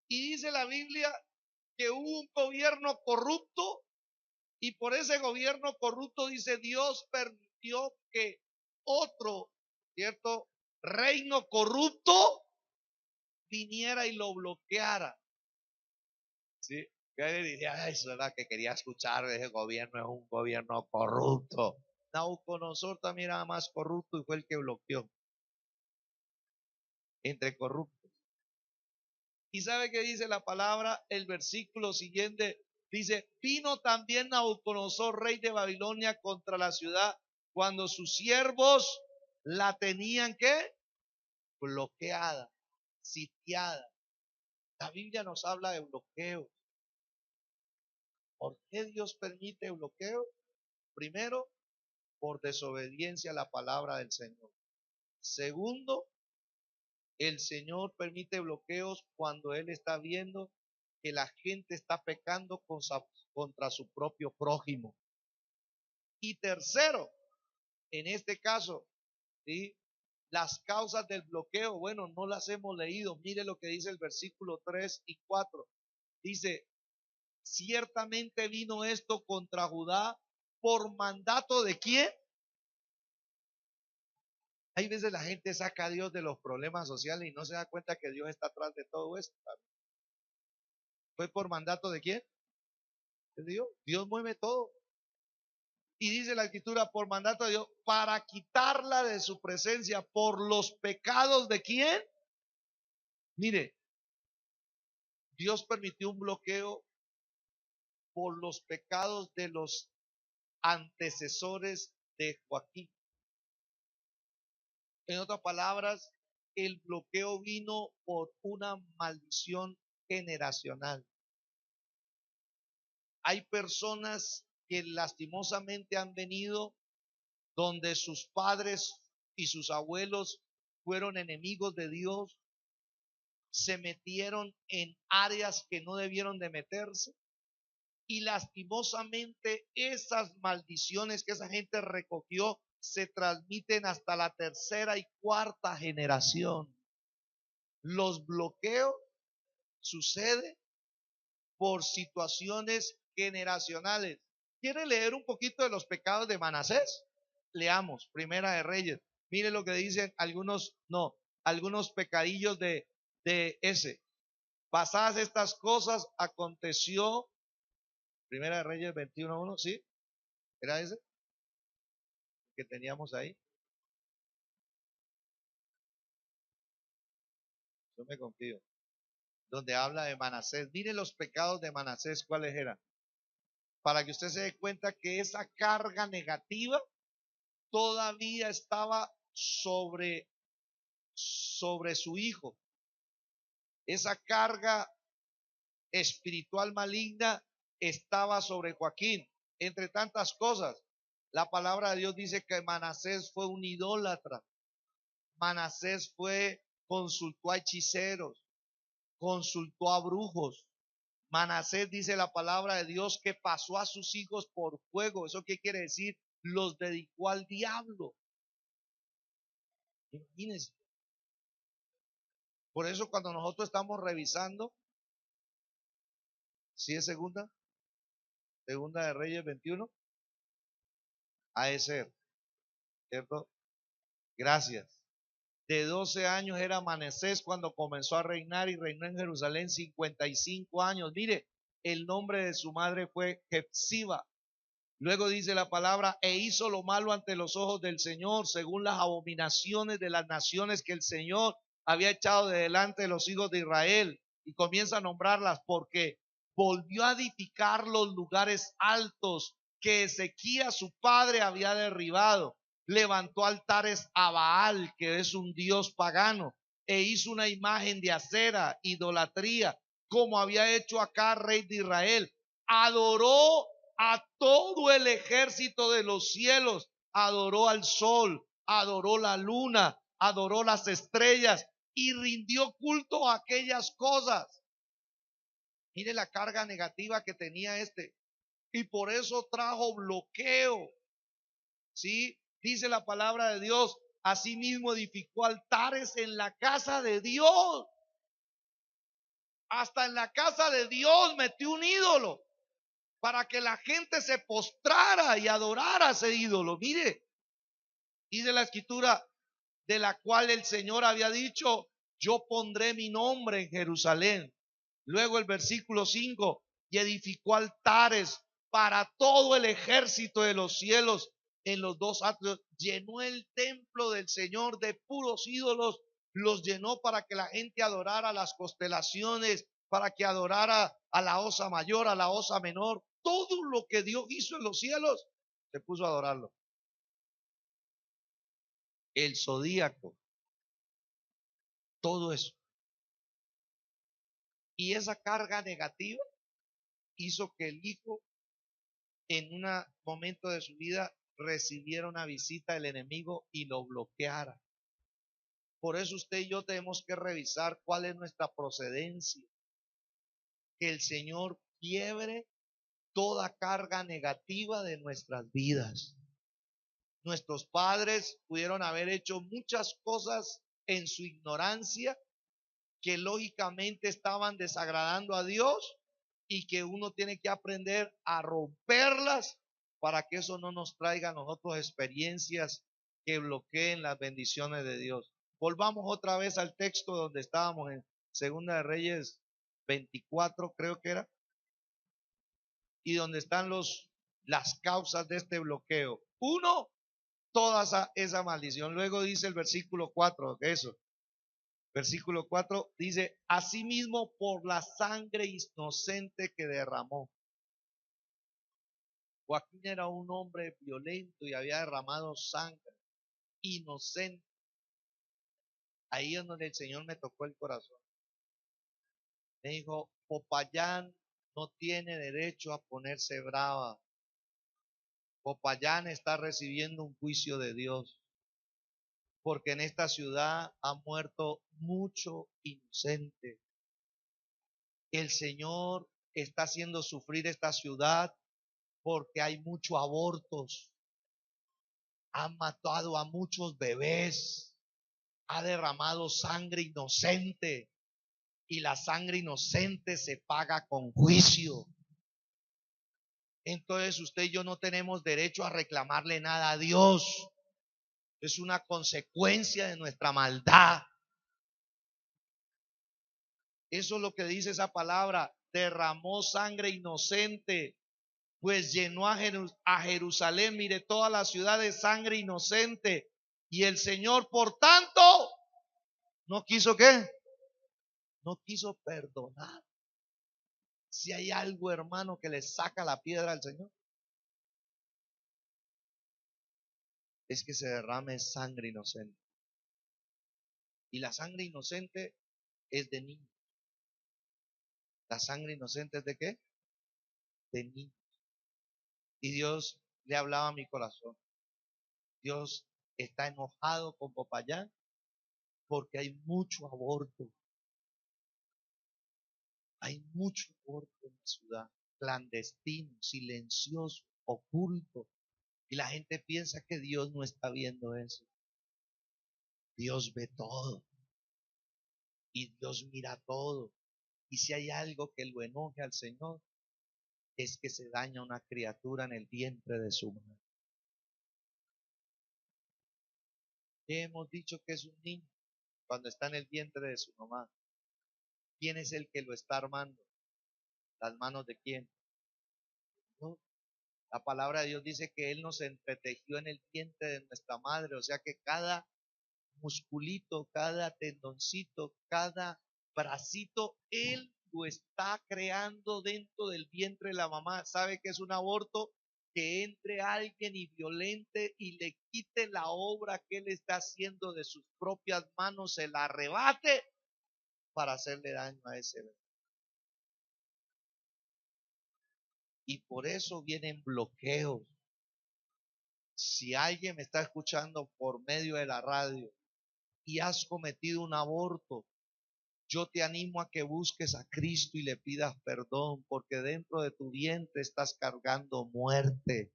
Speaker 1: Y dice la Biblia que hubo un gobierno corrupto y por ese gobierno corrupto dice Dios permitió que otro, ¿cierto? Reino corrupto viniera y lo bloqueara. ¿Sí? Que le diría, eso es verdad que quería escuchar, ese gobierno es un gobierno corrupto. Nabucodonosor también era más corrupto y fue el que bloqueó entre corruptos. ¿Y sabe qué dice la palabra? El versículo siguiente dice, vino también Nabucodonosor, rey de Babilonia, contra la ciudad cuando sus siervos la tenían ¿qué? Bloqueada, sitiada. La Biblia nos habla de bloqueo. ¿Por qué Dios permite bloqueo? Primero, por desobediencia a la palabra del Señor. Segundo, el Señor permite bloqueos cuando Él está viendo que la gente está pecando contra su propio prójimo. Y tercero, en este caso, ¿sí? Las causas del bloqueo, bueno, no las hemos leído. Mire lo que dice el versículo 3 y 4. Dice, ciertamente vino esto contra Judá por mandato de ¿quién? Hay veces la gente saca a Dios de los problemas sociales y no se da cuenta que Dios está atrás de todo esto. ¿Fue por mandato de quién? De Dios. Dios mueve todo. Y dice la escritura, por mandato de Dios, para quitarla de su presencia por los pecados de quién. Mire, Dios permitió un bloqueo por los pecados de los antecesores de Joaquín. En otras palabras, el bloqueo vino por una maldición generacional. Hay personas que lastimosamente han venido donde sus padres y sus abuelos fueron enemigos de Dios, se metieron en áreas que no debieron de meterse y lastimosamente esas maldiciones que esa gente recogió se transmiten hasta la tercera y cuarta generación. Los bloqueos suceden por situaciones generacionales. ¿Quiere leer un poquito de los pecados de Manasés? Leamos, Primera de Reyes. Mire lo que dicen algunos pecadillos de ese. Pasadas estas cosas, aconteció, Primera de Reyes 21:1, ¿sí? ¿Era ese que teníamos ahí? Yo me confío. Donde habla de Manasés. Mire los pecados de Manasés, ¿cuáles eran? Para que usted se dé cuenta que esa carga negativa todavía estaba sobre su hijo. Esa carga espiritual maligna estaba sobre Joaquín. Entre tantas cosas, la palabra de Dios dice que Manasés fue un idólatra. Manasés consultó a hechiceros, consultó a brujos. Manasés, dice la palabra de Dios, que pasó a sus hijos por fuego. ¿Eso qué quiere decir? Los dedicó al diablo. Imagínense. Por eso cuando nosotros estamos revisando, si es segunda de Reyes 21, ha de ser, ¿cierto? Gracias. De 12 años era Manasés cuando comenzó a reinar y reinó en Jerusalén 55 años. Mire, el nombre de su madre fue Jepsiba. Luego dice la palabra, e hizo lo malo ante los ojos del Señor, según las abominaciones de las naciones que el Señor había echado de delante de los hijos de Israel. Y comienza a nombrarlas porque volvió a edificar los lugares altos que Ezequías su padre había derribado. Levantó altares a Baal, que es un dios pagano, e hizo una imagen de acera, idolatría, como había hecho Acab, rey de Israel. Adoró a todo el ejército de los cielos, adoró al sol, adoró la luna, adoró las estrellas y rindió culto a aquellas cosas. Mire la carga negativa que tenía y por eso trajo bloqueo. ¿Sí? Dice la palabra de Dios, asimismo edificó altares en la casa de Dios. Hasta en la casa de Dios metió un ídolo para que la gente se postrara y adorara a ese ídolo. Mire, dice la escritura, de la cual el Señor había dicho, yo pondré mi nombre en Jerusalén. Luego el versículo 5, y edificó altares para todo el ejército de los cielos en los dos atrios. Llenó el templo del Señor de puros ídolos, los llenó para que la gente adorara las constelaciones, para que adorara a la osa mayor, a la osa menor. Todo lo que Dios hizo en los cielos, se puso a adorarlo. El zodíaco, todo eso. Y esa carga negativa hizo que el hijo en un momento de su vida recibiera una visita del enemigo y lo bloqueara. Por eso usted y yo tenemos que revisar cuál es nuestra procedencia. Que el Señor quiebre toda carga negativa de nuestras vidas. Nuestros padres pudieron haber hecho muchas cosas en su ignorancia que lógicamente estaban desagradando a Dios y que uno tiene que aprender a romperlas para que eso no nos traiga a nosotros experiencias que bloqueen las bendiciones de Dios. Volvamos otra vez al texto donde estábamos en Segunda de Reyes 24, creo que era, y donde están las causas de este bloqueo. Uno, toda esa maldición. Luego dice el versículo 4, eso. Versículo 4 dice, asimismo por la sangre inocente que derramó. Joaquín era un hombre violento y había derramado sangre inocente. Ahí es donde el Señor me tocó el corazón. Me dijo, Popayán no tiene derecho a ponerse brava. Popayán está recibiendo un juicio de Dios. Porque en esta ciudad ha muerto mucho inocente. El Señor está haciendo sufrir esta ciudad porque hay muchos abortos, han matado a muchos bebés, ha derramado sangre inocente y la sangre inocente se paga con juicio. Entonces usted y yo no tenemos derecho a reclamarle nada a Dios. Es una consecuencia de nuestra maldad. Eso es lo que dice esa palabra, derramó sangre inocente. Pues llenó a Jerusalén, mire, toda la ciudad de sangre inocente. Y el Señor, por tanto, no quiso ¿qué? No quiso perdonar. Si hay algo, hermano, que le saca la piedra al Señor, es que se derrame sangre inocente. Y la sangre inocente es de niños. La sangre inocente es de ¿qué? De niños. Y Dios le hablaba a mi corazón. Dios está enojado con Popayán porque hay mucho aborto. Hay mucho aborto en la ciudad, clandestino, silencioso, oculto. Y la gente piensa que Dios no está viendo eso. Dios ve todo. Y Dios mira todo. Y si hay algo que lo enoje al Señor, es que se daña una criatura en el vientre de su madre. ¿Qué hemos dicho que es un niño cuando está en el vientre de su mamá? ¿Quién es el que lo está armando? ¿Las manos de quién? ¿No? La palabra de Dios dice que Él nos entretejió en el vientre de nuestra madre, o sea que cada musculito, cada tendoncito, cada bracito, Él lo está creando dentro del vientre de la mamá. ¿Sabe qué es un aborto? que entre alguien y violente y le quite la obra que él está haciendo de sus propias manos, se la arrebate para hacerle daño a ese bebé. Y por eso vienen bloqueos. Si alguien me está escuchando por medio de la radio y has cometido un aborto, yo te animo a que busques a Cristo y le pidas perdón, porque dentro de tu vientre estás cargando muerte.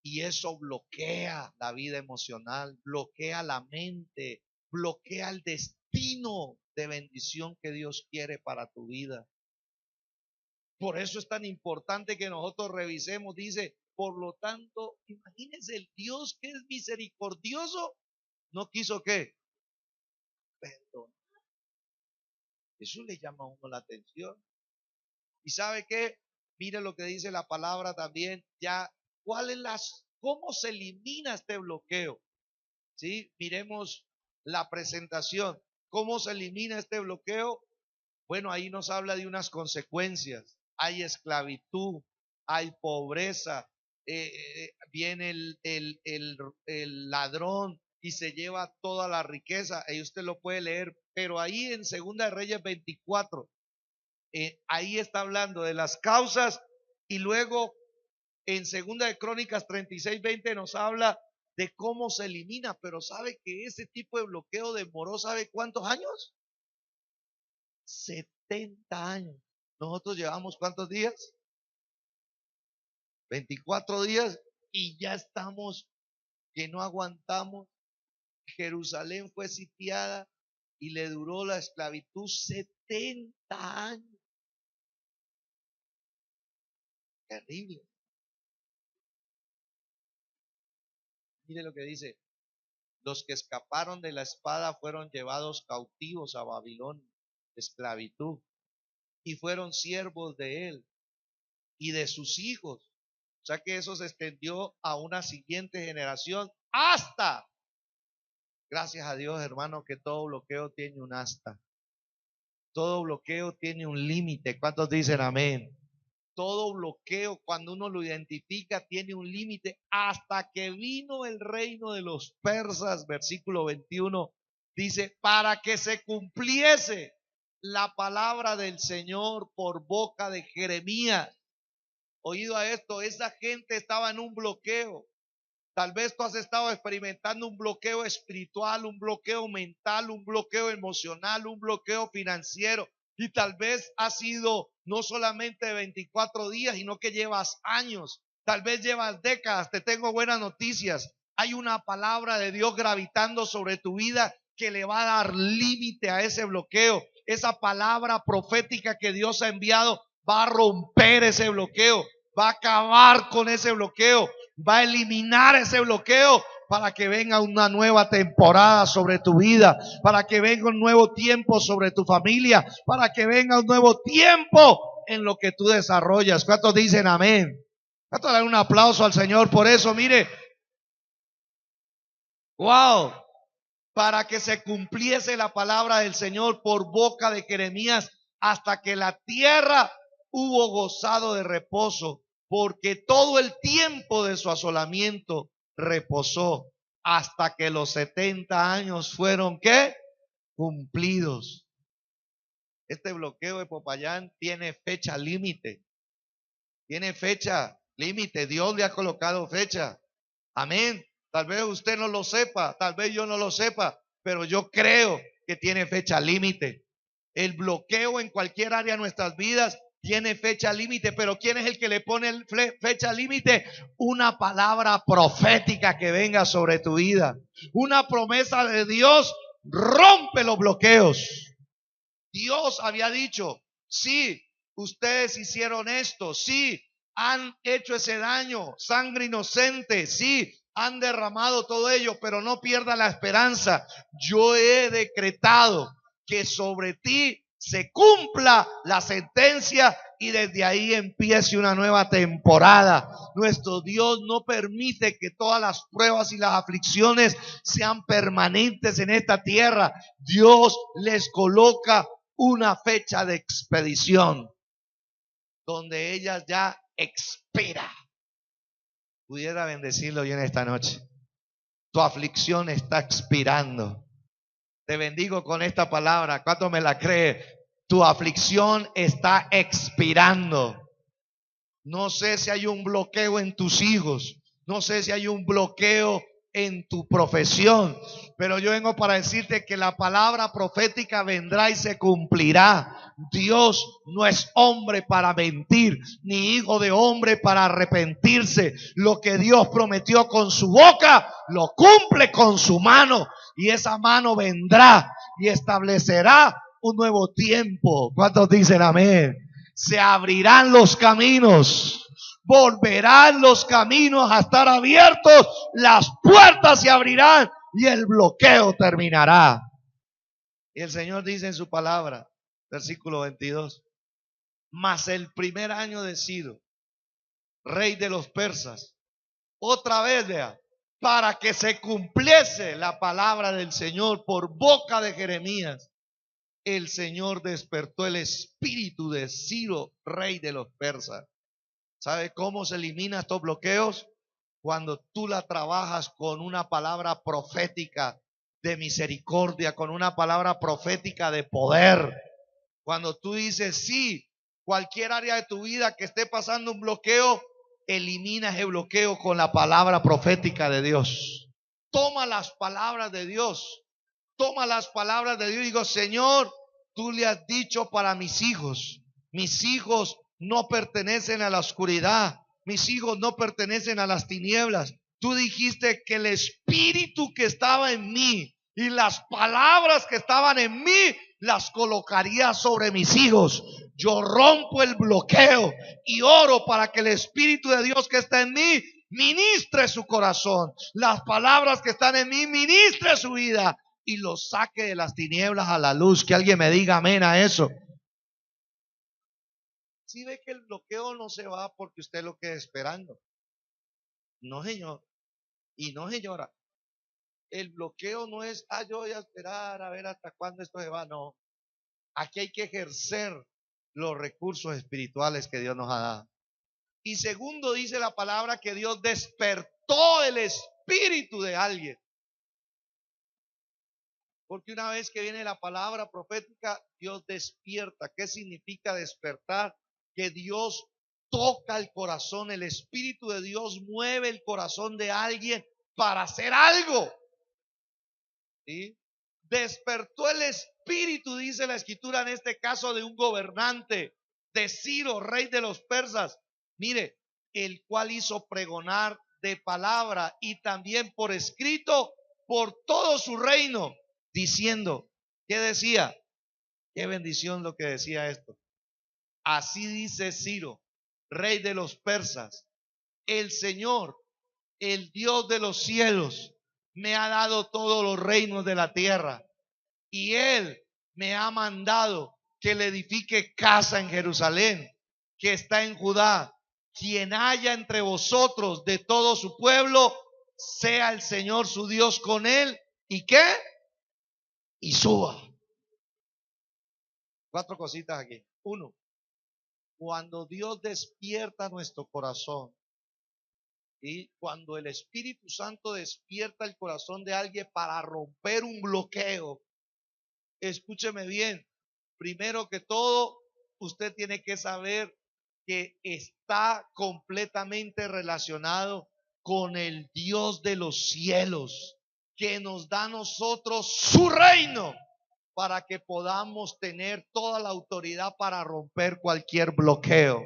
Speaker 1: Y eso bloquea la vida emocional, bloquea la mente, bloquea el destino de bendición que Dios quiere para tu vida. Por eso es tan importante que nosotros revisemos. Dice, por lo tanto, imagínense, el Dios que es misericordioso, ¿no quiso qué? Perdón. Eso le llama a uno la atención. ¿Y sabe qué? Mire lo que dice la palabra también. Ya, ¿cómo se elimina este bloqueo? ¿Sí? Miremos la presentación. ¿Cómo se elimina este bloqueo? Bueno, ahí nos habla de unas consecuencias. Hay esclavitud, hay pobreza, viene el ladrón y se lleva toda la riqueza. Ahí usted lo puede leer, pero ahí en Segunda de Reyes 24, ahí está hablando de las causas, y luego en Segunda de Crónicas 36:20 nos habla de cómo se elimina. Pero sabe que ese tipo de bloqueo demoró, ¿sabe cuántos años? 70 años. Nosotros llevamos ¿cuántos días? 24 días y ya estamos que no aguantamos. Jerusalén fue sitiada y le duró la esclavitud 70 años. Terrible. Mire lo que dice: los que escaparon de la espada fueron llevados cautivos a Babilonia, esclavitud, y fueron siervos de él y de sus hijos. O sea que eso se extendió a una siguiente generación hasta, gracias a Dios, hermano, que todo bloqueo tiene un hasta. Todo bloqueo tiene un límite. ¿Cuántos dicen amén? Todo bloqueo, cuando uno lo identifica, tiene un límite. Hasta que vino el reino de los persas, versículo 21, dice, para que se cumpliese la palabra del Señor por boca de Jeremías. Oído a esto, esa gente estaba en un bloqueo. Tal vez tú has estado experimentando un bloqueo espiritual, un bloqueo mental, un bloqueo emocional, un bloqueo financiero. Y tal vez ha sido no solamente 24 días, sino que llevas años. Tal vez llevas décadas. Te tengo buenas noticias. Hay una palabra de Dios gravitando sobre tu vida que le va a dar límite a ese bloqueo. Esa palabra profética que Dios ha enviado va a romper ese bloqueo, va a acabar con ese bloqueo, va a eliminar ese bloqueo para que venga una nueva temporada sobre tu vida, para que venga un nuevo tiempo sobre tu familia, para que venga un nuevo tiempo en lo que tú desarrollas. ¿Cuántos dicen amén? ¿Cuántos dan un aplauso al Señor por eso? Mire, wow, para que se cumpliese la palabra del Señor por boca de Jeremías, hasta que la tierra hubo gozado de reposo, porque todo el tiempo de su asolamiento reposó, hasta que los 70 años fueron ¿qué? Cumplidos. Este bloqueo de Popayán tiene fecha límite. Tiene fecha límite. Dios le ha colocado fecha. Amén. Tal vez usted no lo sepa, tal vez yo no lo sepa, pero yo creo que tiene fecha límite. El bloqueo en cualquier área de nuestras vidas tiene fecha límite, pero ¿quién es el que le pone fecha límite? Una palabra profética que venga sobre tu vida. Una promesa de Dios rompe los bloqueos. Dios había dicho, sí, ustedes hicieron esto, sí, han hecho ese daño, sangre inocente, sí, han derramado todo ello, pero no pierda la esperanza. Yo he decretado que sobre ti se cumpla la sentencia y desde ahí empiece una nueva temporada. Nuestro Dios no permite que todas las pruebas y las aflicciones sean permanentes en esta tierra. Dios les coloca una fecha de expedición donde ella ya expira. pudiera bendecirlo yo en esta noche. Tu aflicción está expirando. Te bendigo con esta palabra. ¿Cuánto me la cree? Tu aflicción está expirando. No sé si hay un bloqueo en tus hijos. No sé si hay un bloqueo en tu profesión. Pero yo vengo para decirte que la palabra profética vendrá y se cumplirá. Dios no es hombre para mentir, ni hijo de hombre para arrepentirse. Lo que Dios prometió con su boca, lo cumple con su mano. Y esa mano vendrá y establecerá un nuevo tiempo. ¿Cuántos dicen amén? Se abrirán los caminos, volverán los caminos a estar abiertos, las puertas se abrirán y el bloqueo terminará. Y el Señor dice en su palabra, versículo 22, mas el primer año de Ciro, rey de los persas, otra vez vea, para que se cumpliese la palabra del Señor por boca de Jeremías, el Señor despertó el espíritu de Ciro, rey de los persas. ¿Sabe cómo se eliminan estos bloqueos? Cuando tú la trabajas con una palabra profética de misericordia, con una palabra profética de poder. Cuando tú dices sí, cualquier área de tu vida que esté pasando un bloqueo, elimina ese bloqueo con la palabra profética de Dios. Toma las palabras de Dios. Toma las palabras de Dios y digo, Señor, tú le has dicho para mis hijos no pertenecen a la oscuridad, mis hijos no pertenecen a las tinieblas. Tú dijiste que el espíritu que estaba en mí y las palabras que estaban en mí las colocaría sobre mis hijos. Yo rompo el bloqueo y oro para que el espíritu de Dios que está en mí ministre su corazón. Las palabras que están en mí ministre su vida y lo saque de las tinieblas a la luz. Que alguien me diga amén a eso. Si ve que el bloqueo no se va porque usted lo quede esperando. No, señor. Y no, señora. El bloqueo no es, yo voy a esperar a ver hasta cuándo esto se va. No. Aquí hay que ejercer los recursos espirituales que Dios nos ha dado. Y segundo, dice la palabra que Dios despertó el espíritu de alguien. Porque una vez que viene la palabra profética, Dios despierta. ¿Qué significa despertar? Que Dios toca el corazón, el Espíritu de Dios mueve el corazón de alguien para hacer algo. ¿Sí? Despertó el Espíritu, dice la Escritura, en este caso de un gobernante, de Ciro, rey de los persas. Mire, el cual hizo pregonar de palabra y también por escrito por todo su reino, diciendo, ¿qué decía? Qué bendición lo que decía esto. Así dice Ciro, rey de los persas, el Señor, el Dios de los cielos, me ha dado todos los reinos de la tierra y Él me ha mandado que le edifique casa en Jerusalén, que está en Judá. Quien haya entre vosotros de todo su pueblo, sea el Señor su Dios con él. ¿Y qué? Y suba. 4 cositas aquí. 1. Cuando Dios despierta nuestro corazón y cuando el Espíritu Santo despierta el corazón de alguien para romper un bloqueo, escúcheme bien, primero que todo, usted tiene que saber que está completamente relacionado con el Dios de los cielos, que nos da a nosotros su reino para que podamos tener toda la autoridad para romper cualquier bloqueo.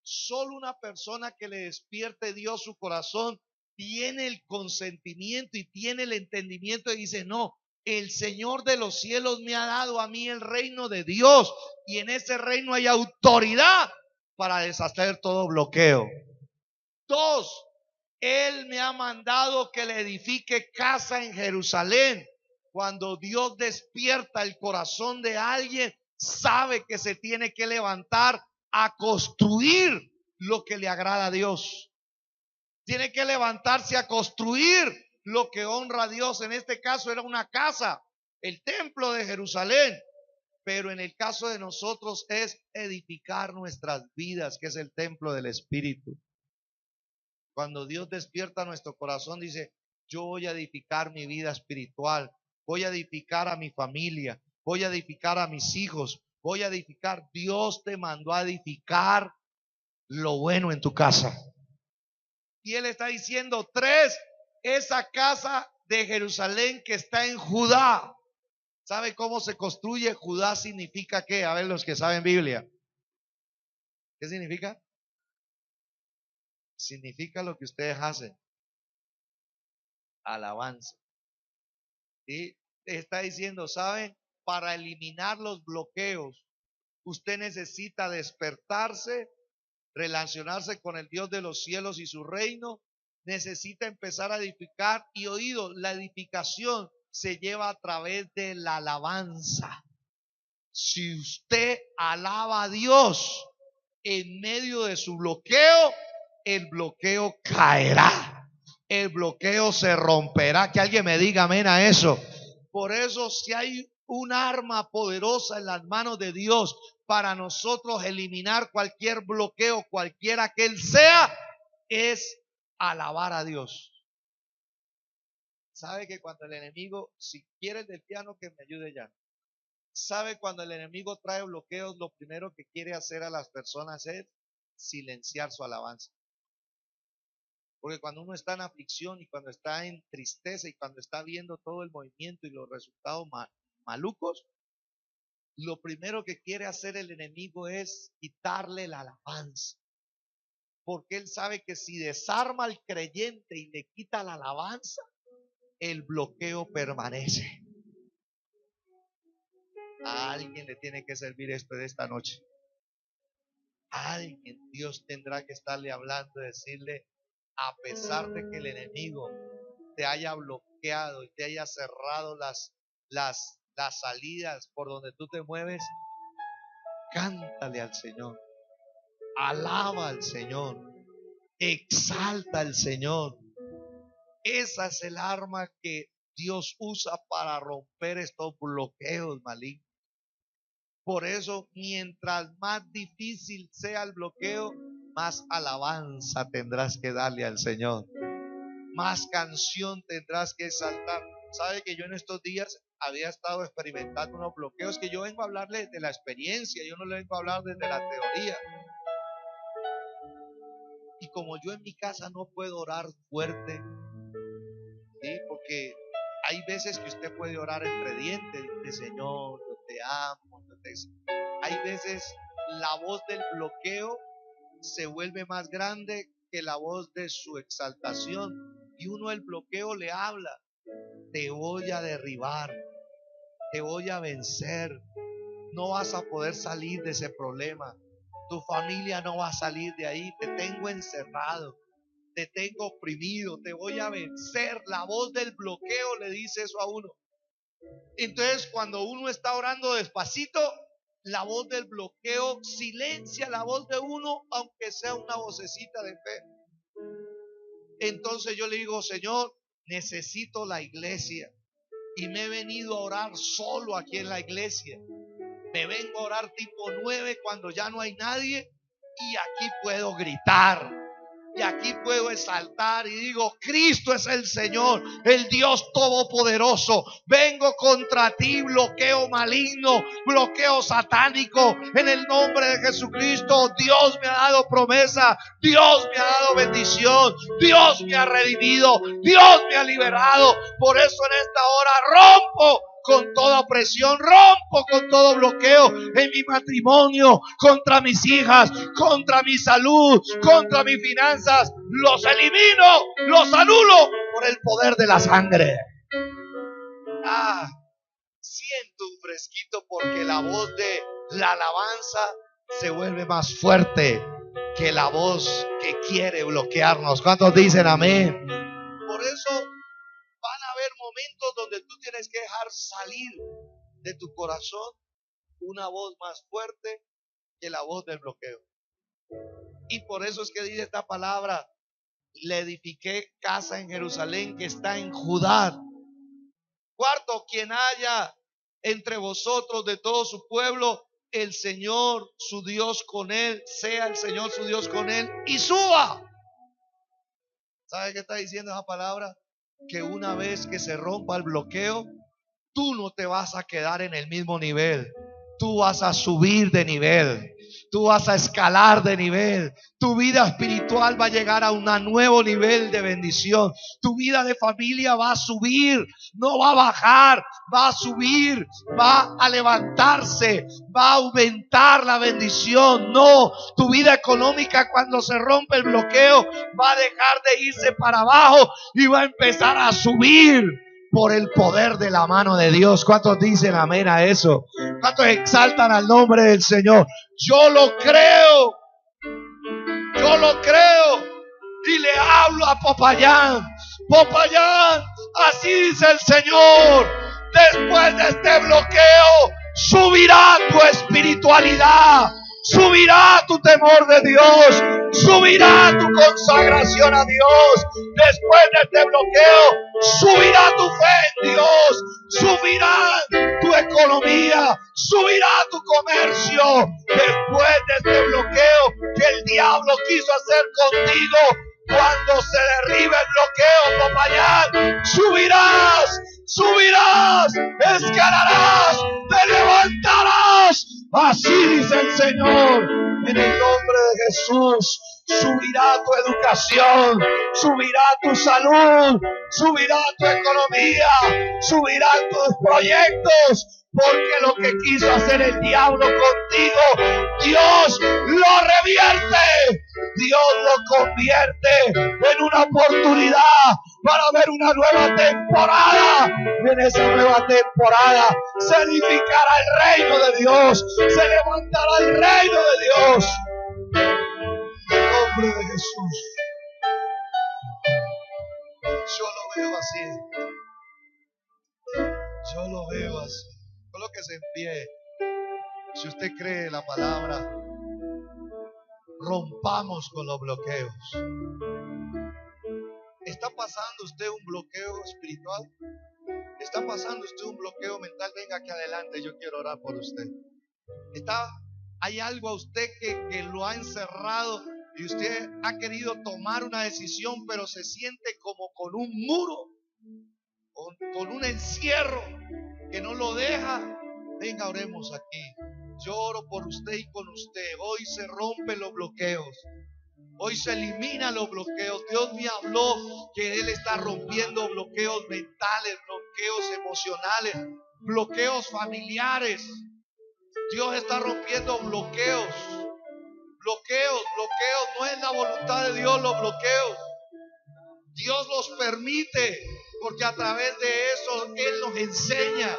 Speaker 1: Solo una persona que le despierte Dios su corazón tiene el consentimiento y tiene el entendimiento y dice, no, el Señor de los cielos me ha dado a mí el reino de Dios y en ese reino hay autoridad para deshacer todo bloqueo. 2, Él me ha mandado que le edifique casa en Jerusalén. Cuando Dios despierta el corazón de alguien, sabe que se tiene que levantar a construir lo que le agrada a Dios. Tiene que levantarse a construir lo que honra a Dios. En este caso era una casa, el templo de Jerusalén. Pero en el caso de nosotros es edificar nuestras vidas, que es el templo del Espíritu. Cuando Dios despierta nuestro corazón, dice, yo voy a edificar mi vida espiritual, voy a edificar a mi familia, voy a edificar a mis hijos, voy a edificar. Dios te mandó a edificar lo bueno en tu casa. Y Él está diciendo, 3, esa casa de Jerusalén que está en Judá. ¿Sabe cómo se construye? Judá significa ¿qué? A ver, los que saben Biblia. ¿Qué significa? Significa lo que ustedes hacen. Alabanza. Y está diciendo, ¿saben? Para eliminar los bloqueos, usted necesita despertarse, relacionarse con el Dios de los cielos y su reino. Necesita empezar a edificar. Y oído, la edificación se lleva a través de la alabanza. Si usted alaba a Dios en medio de su bloqueo, el bloqueo caerá, el bloqueo se romperá. Que alguien me diga amén a eso. Por eso, si hay un arma poderosa en las manos de Dios para nosotros eliminar cualquier bloqueo, cualquiera que él sea, es alabar a Dios. Sabe que cuando el enemigo, si quiere el del piano que me ayude ya, sabe cuando el enemigo trae bloqueos, lo primero que quiere hacer a las personas es silenciar su alabanza. Porque cuando uno está en aflicción y cuando está en tristeza y cuando está viendo todo el movimiento y los resultados malucos, lo primero que quiere hacer el enemigo es quitarle la alabanza. Porque él sabe que si desarma al creyente y le quita la alabanza, el bloqueo permanece. A alguien le tiene que servir esto de esta noche. A alguien Dios tendrá que estarle hablando, decirle, a pesar de que el enemigo te haya bloqueado y te haya cerrado las salidas por donde tú te mueves, cántale al Señor, alaba al Señor, exalta al Señor. Esa es el arma que Dios usa para romper estos bloqueos malignos. Por eso, mientras más difícil sea el bloqueo, más alabanza tendrás que darle al Señor, más canción tendrás que exaltar. Sabe que yo en estos días había estado experimentando unos bloqueos, que yo vengo a hablarle de la experiencia, yo no le vengo a hablar desde la teoría. Y como yo en mi casa no puedo orar fuerte, ¿sí? Porque hay veces que usted puede orar entre dientes, dice, Señor, yo te amo, hay veces la voz del bloqueo se vuelve más grande que la voz de su exaltación, y uno el bloqueo le habla, te voy a derribar, te voy a vencer, no vas a poder salir de ese problema, tu familia no va a salir de ahí, te tengo encerrado, te tengo oprimido, te voy a vencer. La voz del bloqueo le dice eso a uno. Entonces, cuando uno está orando despacito, la voz del bloqueo silencia la voz de uno, aunque sea una vocecita de fe. Entonces yo le digo, Señor, necesito la iglesia, y me he venido a orar solo aquí en la iglesia. Me vengo a orar tipo 9 cuando ya no hay nadie, y aquí puedo gritar, y aquí puedo exaltar y digo, Cristo es el Señor, el Dios todopoderoso. Vengo contra ti, bloqueo maligno, bloqueo satánico, en el nombre de Jesucristo. Dios me ha dado promesa, Dios me ha dado bendición, Dios me ha redimido, Dios me ha liberado. Por eso en esta hora rompo con toda opresión, rompo con todo bloqueo en mi matrimonio, contra mis hijas, contra mi salud, contra mis finanzas. Los elimino, los anulo por el poder de la sangre. Siento un fresquito, porque la voz de la alabanza se vuelve más fuerte que la voz que quiere bloquearnos. ¿Cuántos dicen amén? Por eso van a haber momentos donde tú tienes que dejar salir de tu corazón una voz más fuerte que la voz del bloqueo. Y por eso es que dice esta palabra, le edifiqué casa en Jerusalén que está en Judá. Cuarto, quien haya entre vosotros de todo su pueblo, el Señor su Dios con él, sea el Señor su Dios con él, y suba ¿Sabe qué está diciendo esa palabra? Que una vez que se rompa el bloqueo, tú no te vas a quedar en el mismo nivel. Tú vas a subir de nivel. Tú vas a escalar de nivel. Tu vida espiritual va a llegar a un nuevo nivel de bendición. Tu vida de familia va a subir, no va a bajar, va a subir, va a levantarse, va a aumentar la bendición. No, tu vida económica, cuando se rompe el bloqueo, va a dejar de irse para abajo y va a empezar a subir por el poder de la mano de Dios. ¿Cuántos dicen amén a eso? ¿Cuántos exaltan al nombre del Señor? Yo lo creo. Yo lo creo. Y le hablo a Popayán. Popayán, así dice el Señor. Después de este bloqueo, subirá tu espiritualidad. Subirá tu temor de Dios. Subirá tu consagración a Dios. Después de este bloqueo, subirá tu fe en Dios. Subirá tu economía. Subirá tu comercio. Después de este bloqueo que el diablo quiso hacer contigo, cuando se derribe el bloqueo, Popayán, subirás, subirás, escalarás, te levantarás. Así dice el Señor, en el nombre de Jesús. Subirá tu educación, subirá tu salud, subirá tu economía, subirán tus proyectos. Porque lo que quiso hacer el diablo contigo, Dios lo revierte. Dios lo convierte en una oportunidad para ver una nueva temporada. En esa nueva temporada se edificará el reino de Dios, se levantará el reino de Dios. En el nombre de Jesús. Yo lo veo así. Yo lo veo así. Colóquese en pie. Si usted cree la palabra, rompamos con los bloqueos. ¿Está pasando usted un bloqueo espiritual? ¿Está pasando usted un bloqueo mental? Venga aquí adelante, yo quiero orar por usted. ¿Hay algo a usted que lo ha encerrado y usted ha querido tomar una decisión, pero se siente como con un muro, con un encierro que no lo deja? Venga, oremos aquí. Yo oro por usted y con usted. Hoy se rompen los bloqueos. Hoy se eliminan los bloqueos. Dios me habló que Él está rompiendo bloqueos mentales, bloqueos emocionales, bloqueos familiares. Dios está rompiendo bloqueos. Bloqueos. No es la voluntad de Dios los bloqueos. Dios los permite porque a través de eso Él nos enseña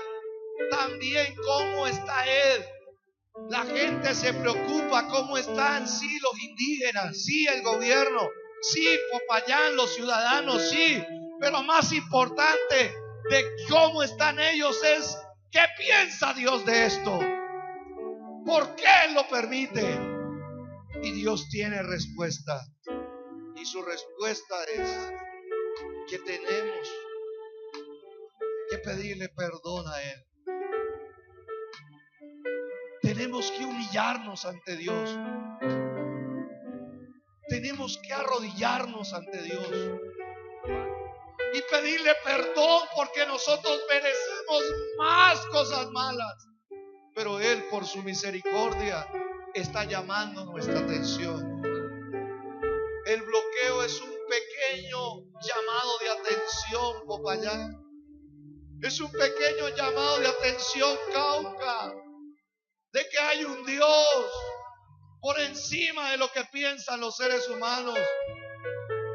Speaker 1: también cómo está Él. La gente se preocupa cómo están, sí, los indígenas, sí, el gobierno, sí, Popayán, los ciudadanos, sí, pero más importante de cómo están ellos es ¿qué piensa Dios de esto? ¿Por qué Él lo permite? Y Dios tiene respuesta, y su respuesta es que tenemos que pedirle perdón a Él. Tenemos que humillarnos ante Dios. Tenemos que arrodillarnos ante Dios y pedirle perdón porque nosotros merecemos más cosas malas. Pero Él, por su misericordia, está llamando nuestra atención. El bloqueo es un pequeño llamado de atención, Popayán. Es un pequeño llamado de atención, Cauca, de que hay un Dios por encima de lo que piensan los seres humanos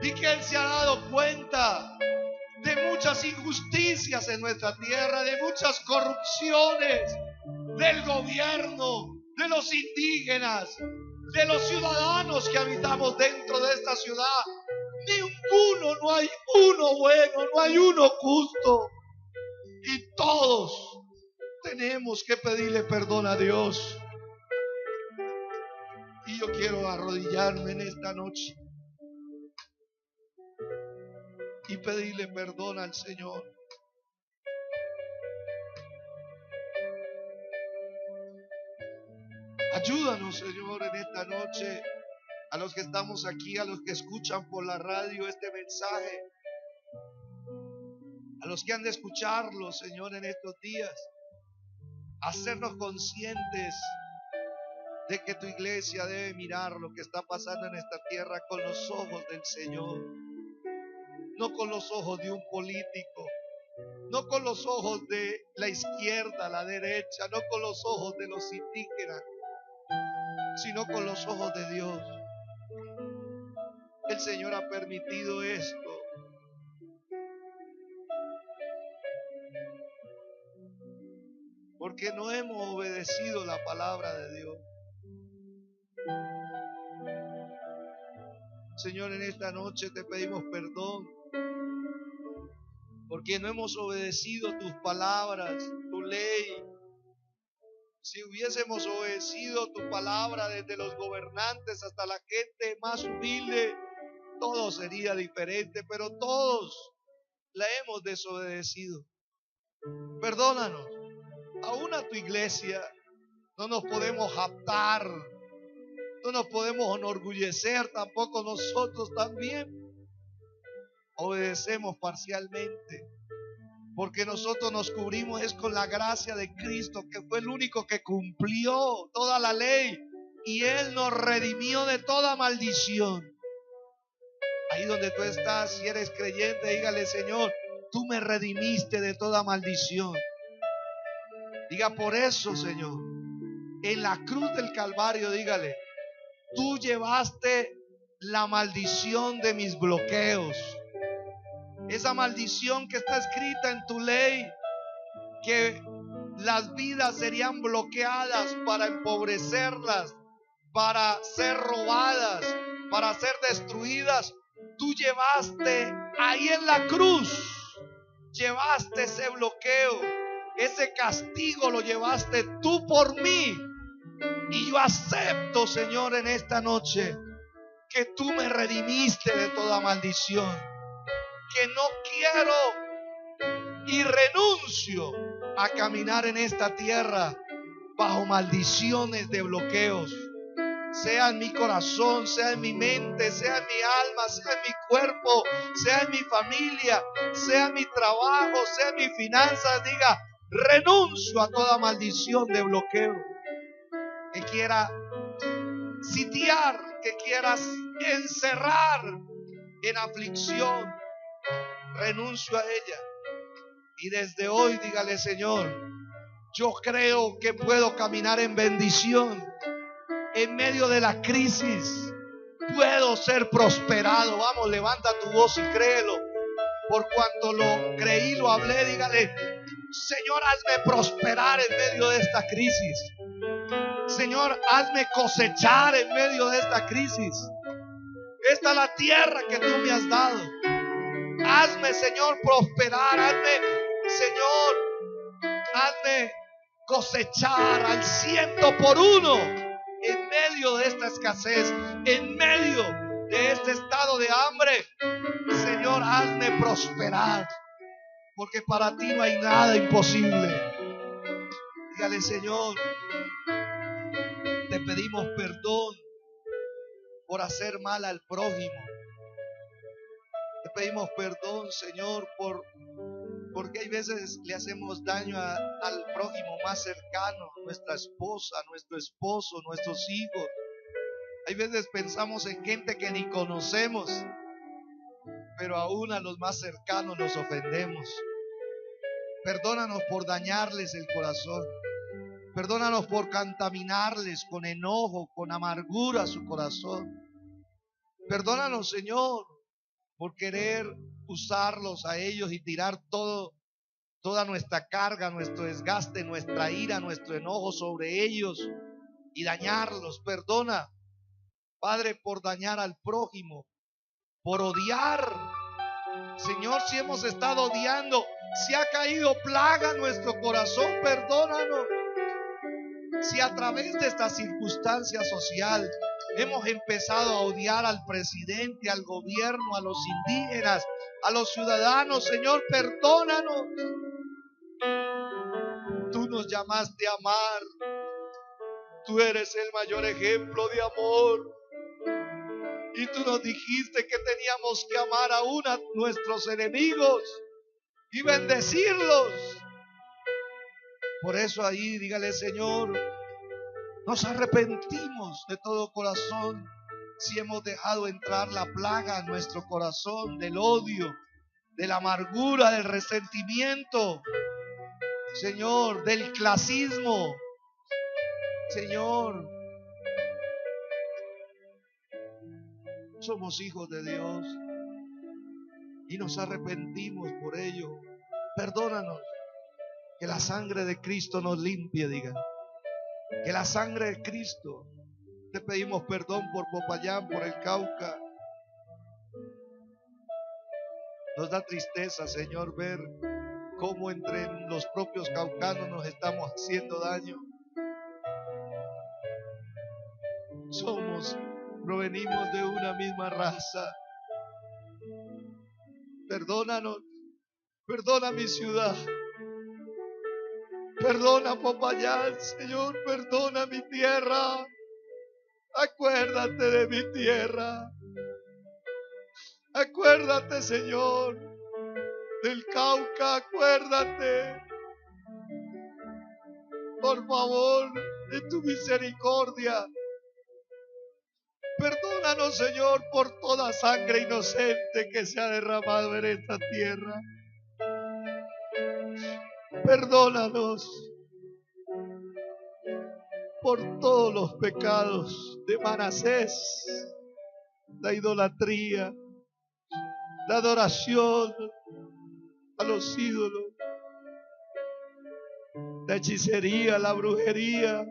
Speaker 1: y que Él se ha dado cuenta de muchas injusticias en nuestra tierra, de muchas corrupciones del gobierno, de los indígenas, de los ciudadanos que habitamos dentro de esta ciudad. Ninguno, no hay uno bueno, no hay uno justo, y todos tenemos que pedirle perdón a Dios. Y yo quiero arrodillarme en esta noche y pedirle perdón al Señor. Ayúdanos, Señor, en esta noche a los que estamos aquí, a los que escuchan por la radio este mensaje, a los que han de escucharlo, Señor, en estos días, hacernos conscientes de que tu iglesia debe mirar lo que está pasando en esta tierra con los ojos del Señor, no con los ojos de un político, no con los ojos de la izquierda, la derecha, no con los ojos de los indígenas, sino con los ojos de Dios. El Señor ha permitido esto porque no hemos obedecido la palabra de Dios. Señor, en esta noche te pedimos perdón porque no hemos obedecido tus palabras, tu ley. Si hubiésemos obedecido tu palabra desde los gobernantes hasta la gente más humilde, todo sería diferente, pero todos la hemos desobedecido. Perdónanos. Aún a tu iglesia no nos podemos jactar, no nos podemos enorgullecer tampoco nosotros también. Obedecemos parcialmente, porque nosotros nos cubrimos es con la gracia de Cristo, que fue el único que cumplió toda la ley y Él nos redimió de toda maldición. Ahí donde tú estás, si eres creyente, dígale: Señor, tú me redimiste de toda maldición. Diga: por eso, Señor, en la cruz del Calvario, dígale: tú llevaste la maldición de mis bloqueos. Esa maldición que está escrita en tu ley, que las vidas serían bloqueadas para empobrecerlas, para ser robadas, para ser destruidas. Tú llevaste ahí en la cruz, llevaste ese bloqueo, ese castigo lo llevaste tú por mí. Y yo acepto, Señor, en esta noche que tú me redimiste de toda maldición, que no quiero y renuncio a caminar en esta tierra bajo maldiciones de bloqueos, sea en mi corazón, sea en mi mente, sea en mi alma, sea en mi cuerpo, sea en mi familia, sea en mi trabajo, sea en mis finanzas. Diga: renuncio a toda maldición de bloqueo que quiera sitiar, que quieras encerrar en aflicción. Renuncio a ella. Y desde hoy dígale: Señor, yo creo que puedo caminar en bendición. En medio de la crisis puedo ser prosperado. Vamos, levanta tu voz y créelo. Por cuanto lo creí, lo hablé, dígale: Señor, hazme prosperar en medio de esta crisis. Señor, hazme cosechar en medio de esta crisis. Esta es la tierra que tú me has dado. Hazme, Señor, prosperar. Hazme cosechar al 100% en medio de esta escasez, en medio de este estado de hambre. Señor, hazme prosperar, porque para ti no hay nada imposible. Dígale: Señor, te pedimos perdón por hacer mal al prójimo. Te pedimos perdón, Señor, porque hay veces le hacemos daño al prójimo más cercano, nuestra esposa, nuestro esposo, nuestros hijos. Hay veces pensamos en gente que ni conocemos, pero aún a los más cercanos los ofendemos. Perdónanos por dañarles el corazón. Perdónanos por contaminarles con enojo, con amargura su corazón. Perdónanos, Señor, por querer usarlos a ellos y tirar toda nuestra carga, nuestro desgaste, nuestra ira, nuestro enojo sobre ellos y dañarlos. Perdona, Padre, por dañar al prójimo, por odiar. Señor, si hemos estado odiando, si ha caído plaga en nuestro corazón, perdónanos. Si a través de esta circunstancia social hemos empezado a odiar al presidente, al gobierno, a los indígenas, a los ciudadanos, Señor, perdónanos. Tú nos llamaste a amar. Tú eres el mayor ejemplo de amor. Y tú nos dijiste que teníamos que amar aún a nuestros enemigos y bendecirlos. Por eso ahí dígale: Señor, nos arrepentimos de todo corazón si hemos dejado entrar la plaga a nuestro corazón del odio, de la amargura, del resentimiento, Señor, del clasismo. Señor, somos hijos de Dios y nos arrepentimos por ello. Perdónanos. Que la sangre de Cristo nos limpie, diga. Que la sangre de Cristo. Te pedimos perdón por Popayán, por el Cauca. Nos da tristeza, Señor, ver cómo entre los propios caucanos nos estamos haciendo daño. Provenimos de una misma raza. Perdónanos. Perdona mi ciudad. Perdona Popayán, Señor. Perdona mi tierra. Acuérdate de mi tierra. Acuérdate, Señor, del Cauca. Acuérdate, por favor, de tu misericordia. Perdónanos, Señor, por toda sangre inocente que se ha derramado en esta tierra. Perdónanos por todos los pecados de Manasés, la idolatría, la adoración a los ídolos, la hechicería, la brujería.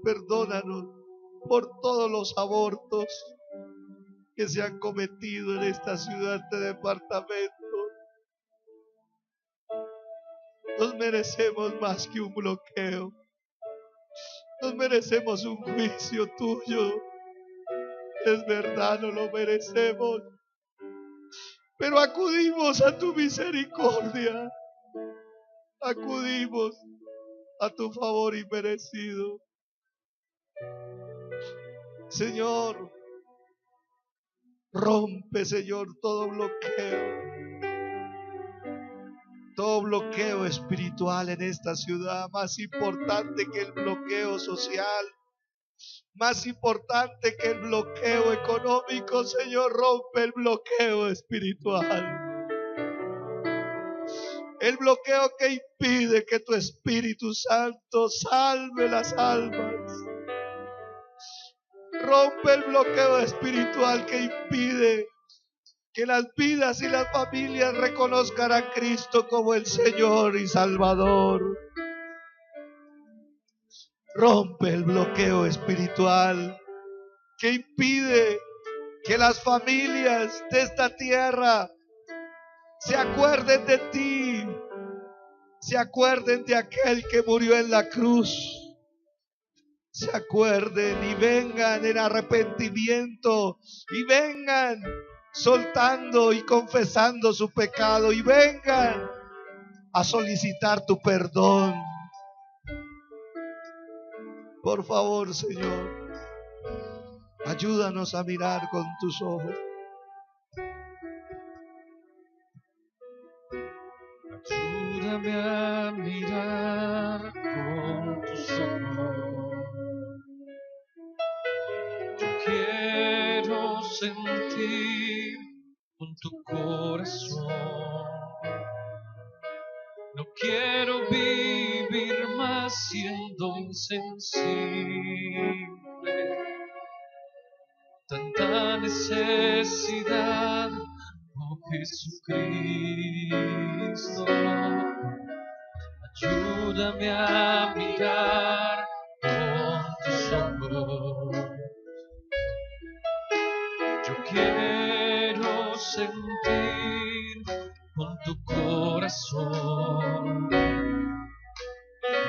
Speaker 1: Perdónanos por todos los abortos que se han cometido en esta ciudad de departamento. Nos merecemos más que un bloqueo. Nos merecemos un juicio tuyo. Es verdad, no lo merecemos. Pero acudimos a tu misericordia. Acudimos a tu favor inmerecido. Señor, rompe, Señor, todo bloqueo espiritual en esta ciudad, más importante que el bloqueo social, más importante que el bloqueo económico. Señor, rompe el bloqueo espiritual. El bloqueo que impide que tu Espíritu Santo salve las almas. Rompe el bloqueo espiritual que impide que las vidas y las familias reconozcan a Cristo como el Señor y Salvador. Rompe el bloqueo espiritual que impide que las familias de esta tierra se acuerden de ti, se acuerden de aquel que murió en la cruz, se acuerden y vengan en arrepentimiento y vengan soltando y confesando su pecado y vengan a solicitar tu perdón. Por favor, Señor, ayúdanos a mirar con tus ojos.
Speaker 2: Ayúdame a mirar con tus ojos. Yo quiero sentir con tu corazón. No quiero vivir más siendo insensible. Tanta necesidad, oh Jesucristo. Ayúdame a mirar con tus ojos. Yo quiero sentir con tu corazón.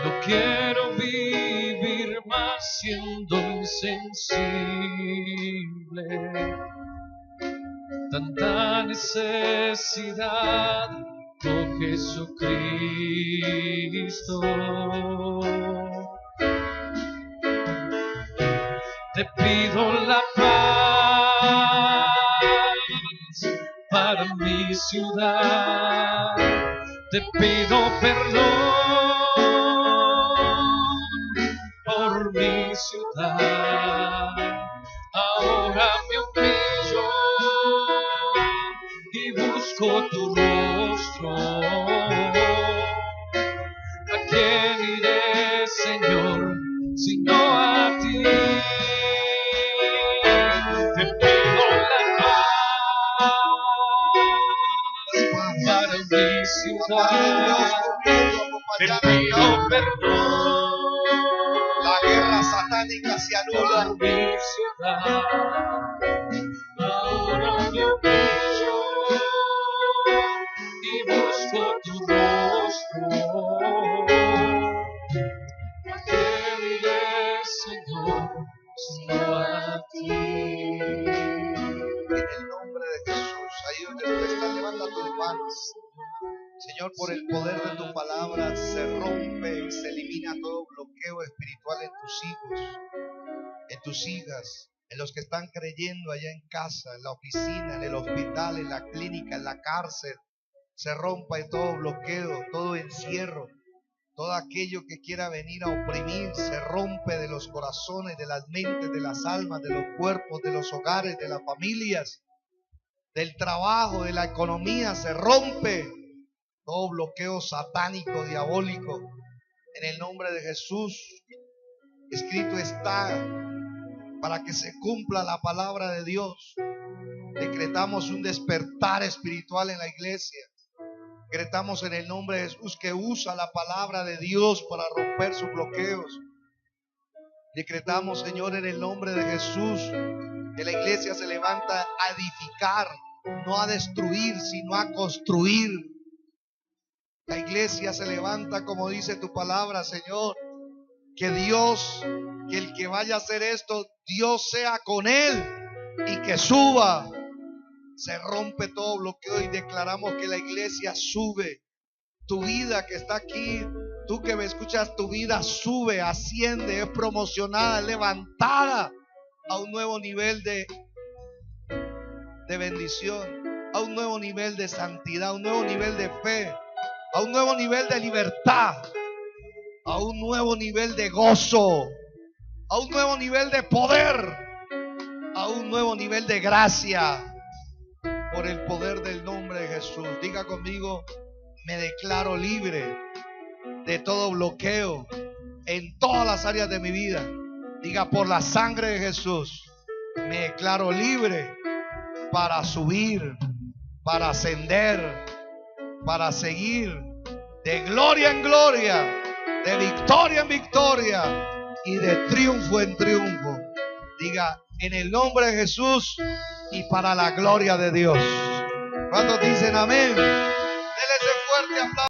Speaker 2: No quiero vivir más siendo insensible. Tanta necesidad, oh Jesucristo. te pido la paz para mi ciudad, te pido perdón por mi ciudad. Ahora me humillo y busco tu rostro. ¿A quién iré, Señor, sino a ti? Te pido la paz para mi ciudad, te pido perdón.
Speaker 1: La guerra satánica se anula.
Speaker 2: Por mi ciudad, ahora me humillo y busco tu rostro. ¿A quién iré, Señor, sino a ti?
Speaker 1: En el nombre de Jesús, ahí donde tú estás, levanta tus manos. Señor, por el poder de tu palabra se rompe y se elimina todo bloqueo espiritual en tus hijos, en tus hijas, en los que están creyendo allá en casa, en la oficina, en el hospital, en la clínica, en la cárcel. Se rompa todo bloqueo, todo encierro, todo aquello que quiera venir a oprimir, se rompe de los corazones, de las mentes, de las almas, de los cuerpos, de los hogares, de las familias, del trabajo, de la economía. Se rompe todo bloqueo satánico, diabólico, en el nombre de Jesús. Escrito está, para que se cumpla la palabra de Dios. Decretamos un despertar espiritual en la iglesia. Decretamos en el nombre de Jesús que usa la palabra de Dios para romper sus bloqueos. Decretamos, Señor, en el nombre de Jesús, que la iglesia se levanta a edificar, no a destruir, sino a construir. La iglesia se levanta, como dice tu palabra, Señor, que Dios, que el que vaya a hacer esto, Dios sea con él y que suba. Se rompe todo bloqueo y declaramos que la iglesia sube. Tu vida que está aquí, tú que me escuchas, tu vida sube, asciende, es promocionada, es levantada a un nuevo nivel de bendición, a un nuevo nivel de santidad, a un nuevo nivel de fe, a un nuevo nivel de libertad, a un nuevo nivel de gozo, a un nuevo nivel de poder, a un nuevo nivel de gracia, por el poder del nombre de Jesús. Diga conmigo: me declaro libre de todo bloqueo en todas las áreas de mi vida. Diga: por la sangre de Jesús me declaro libre para subir, para ascender, para seguir de gloria en gloria, de victoria en victoria y de triunfo en triunfo. Diga: en el nombre de Jesús y para la gloria de Dios. ¿Cuántos dicen amén? Dele ese fuerte aplauso.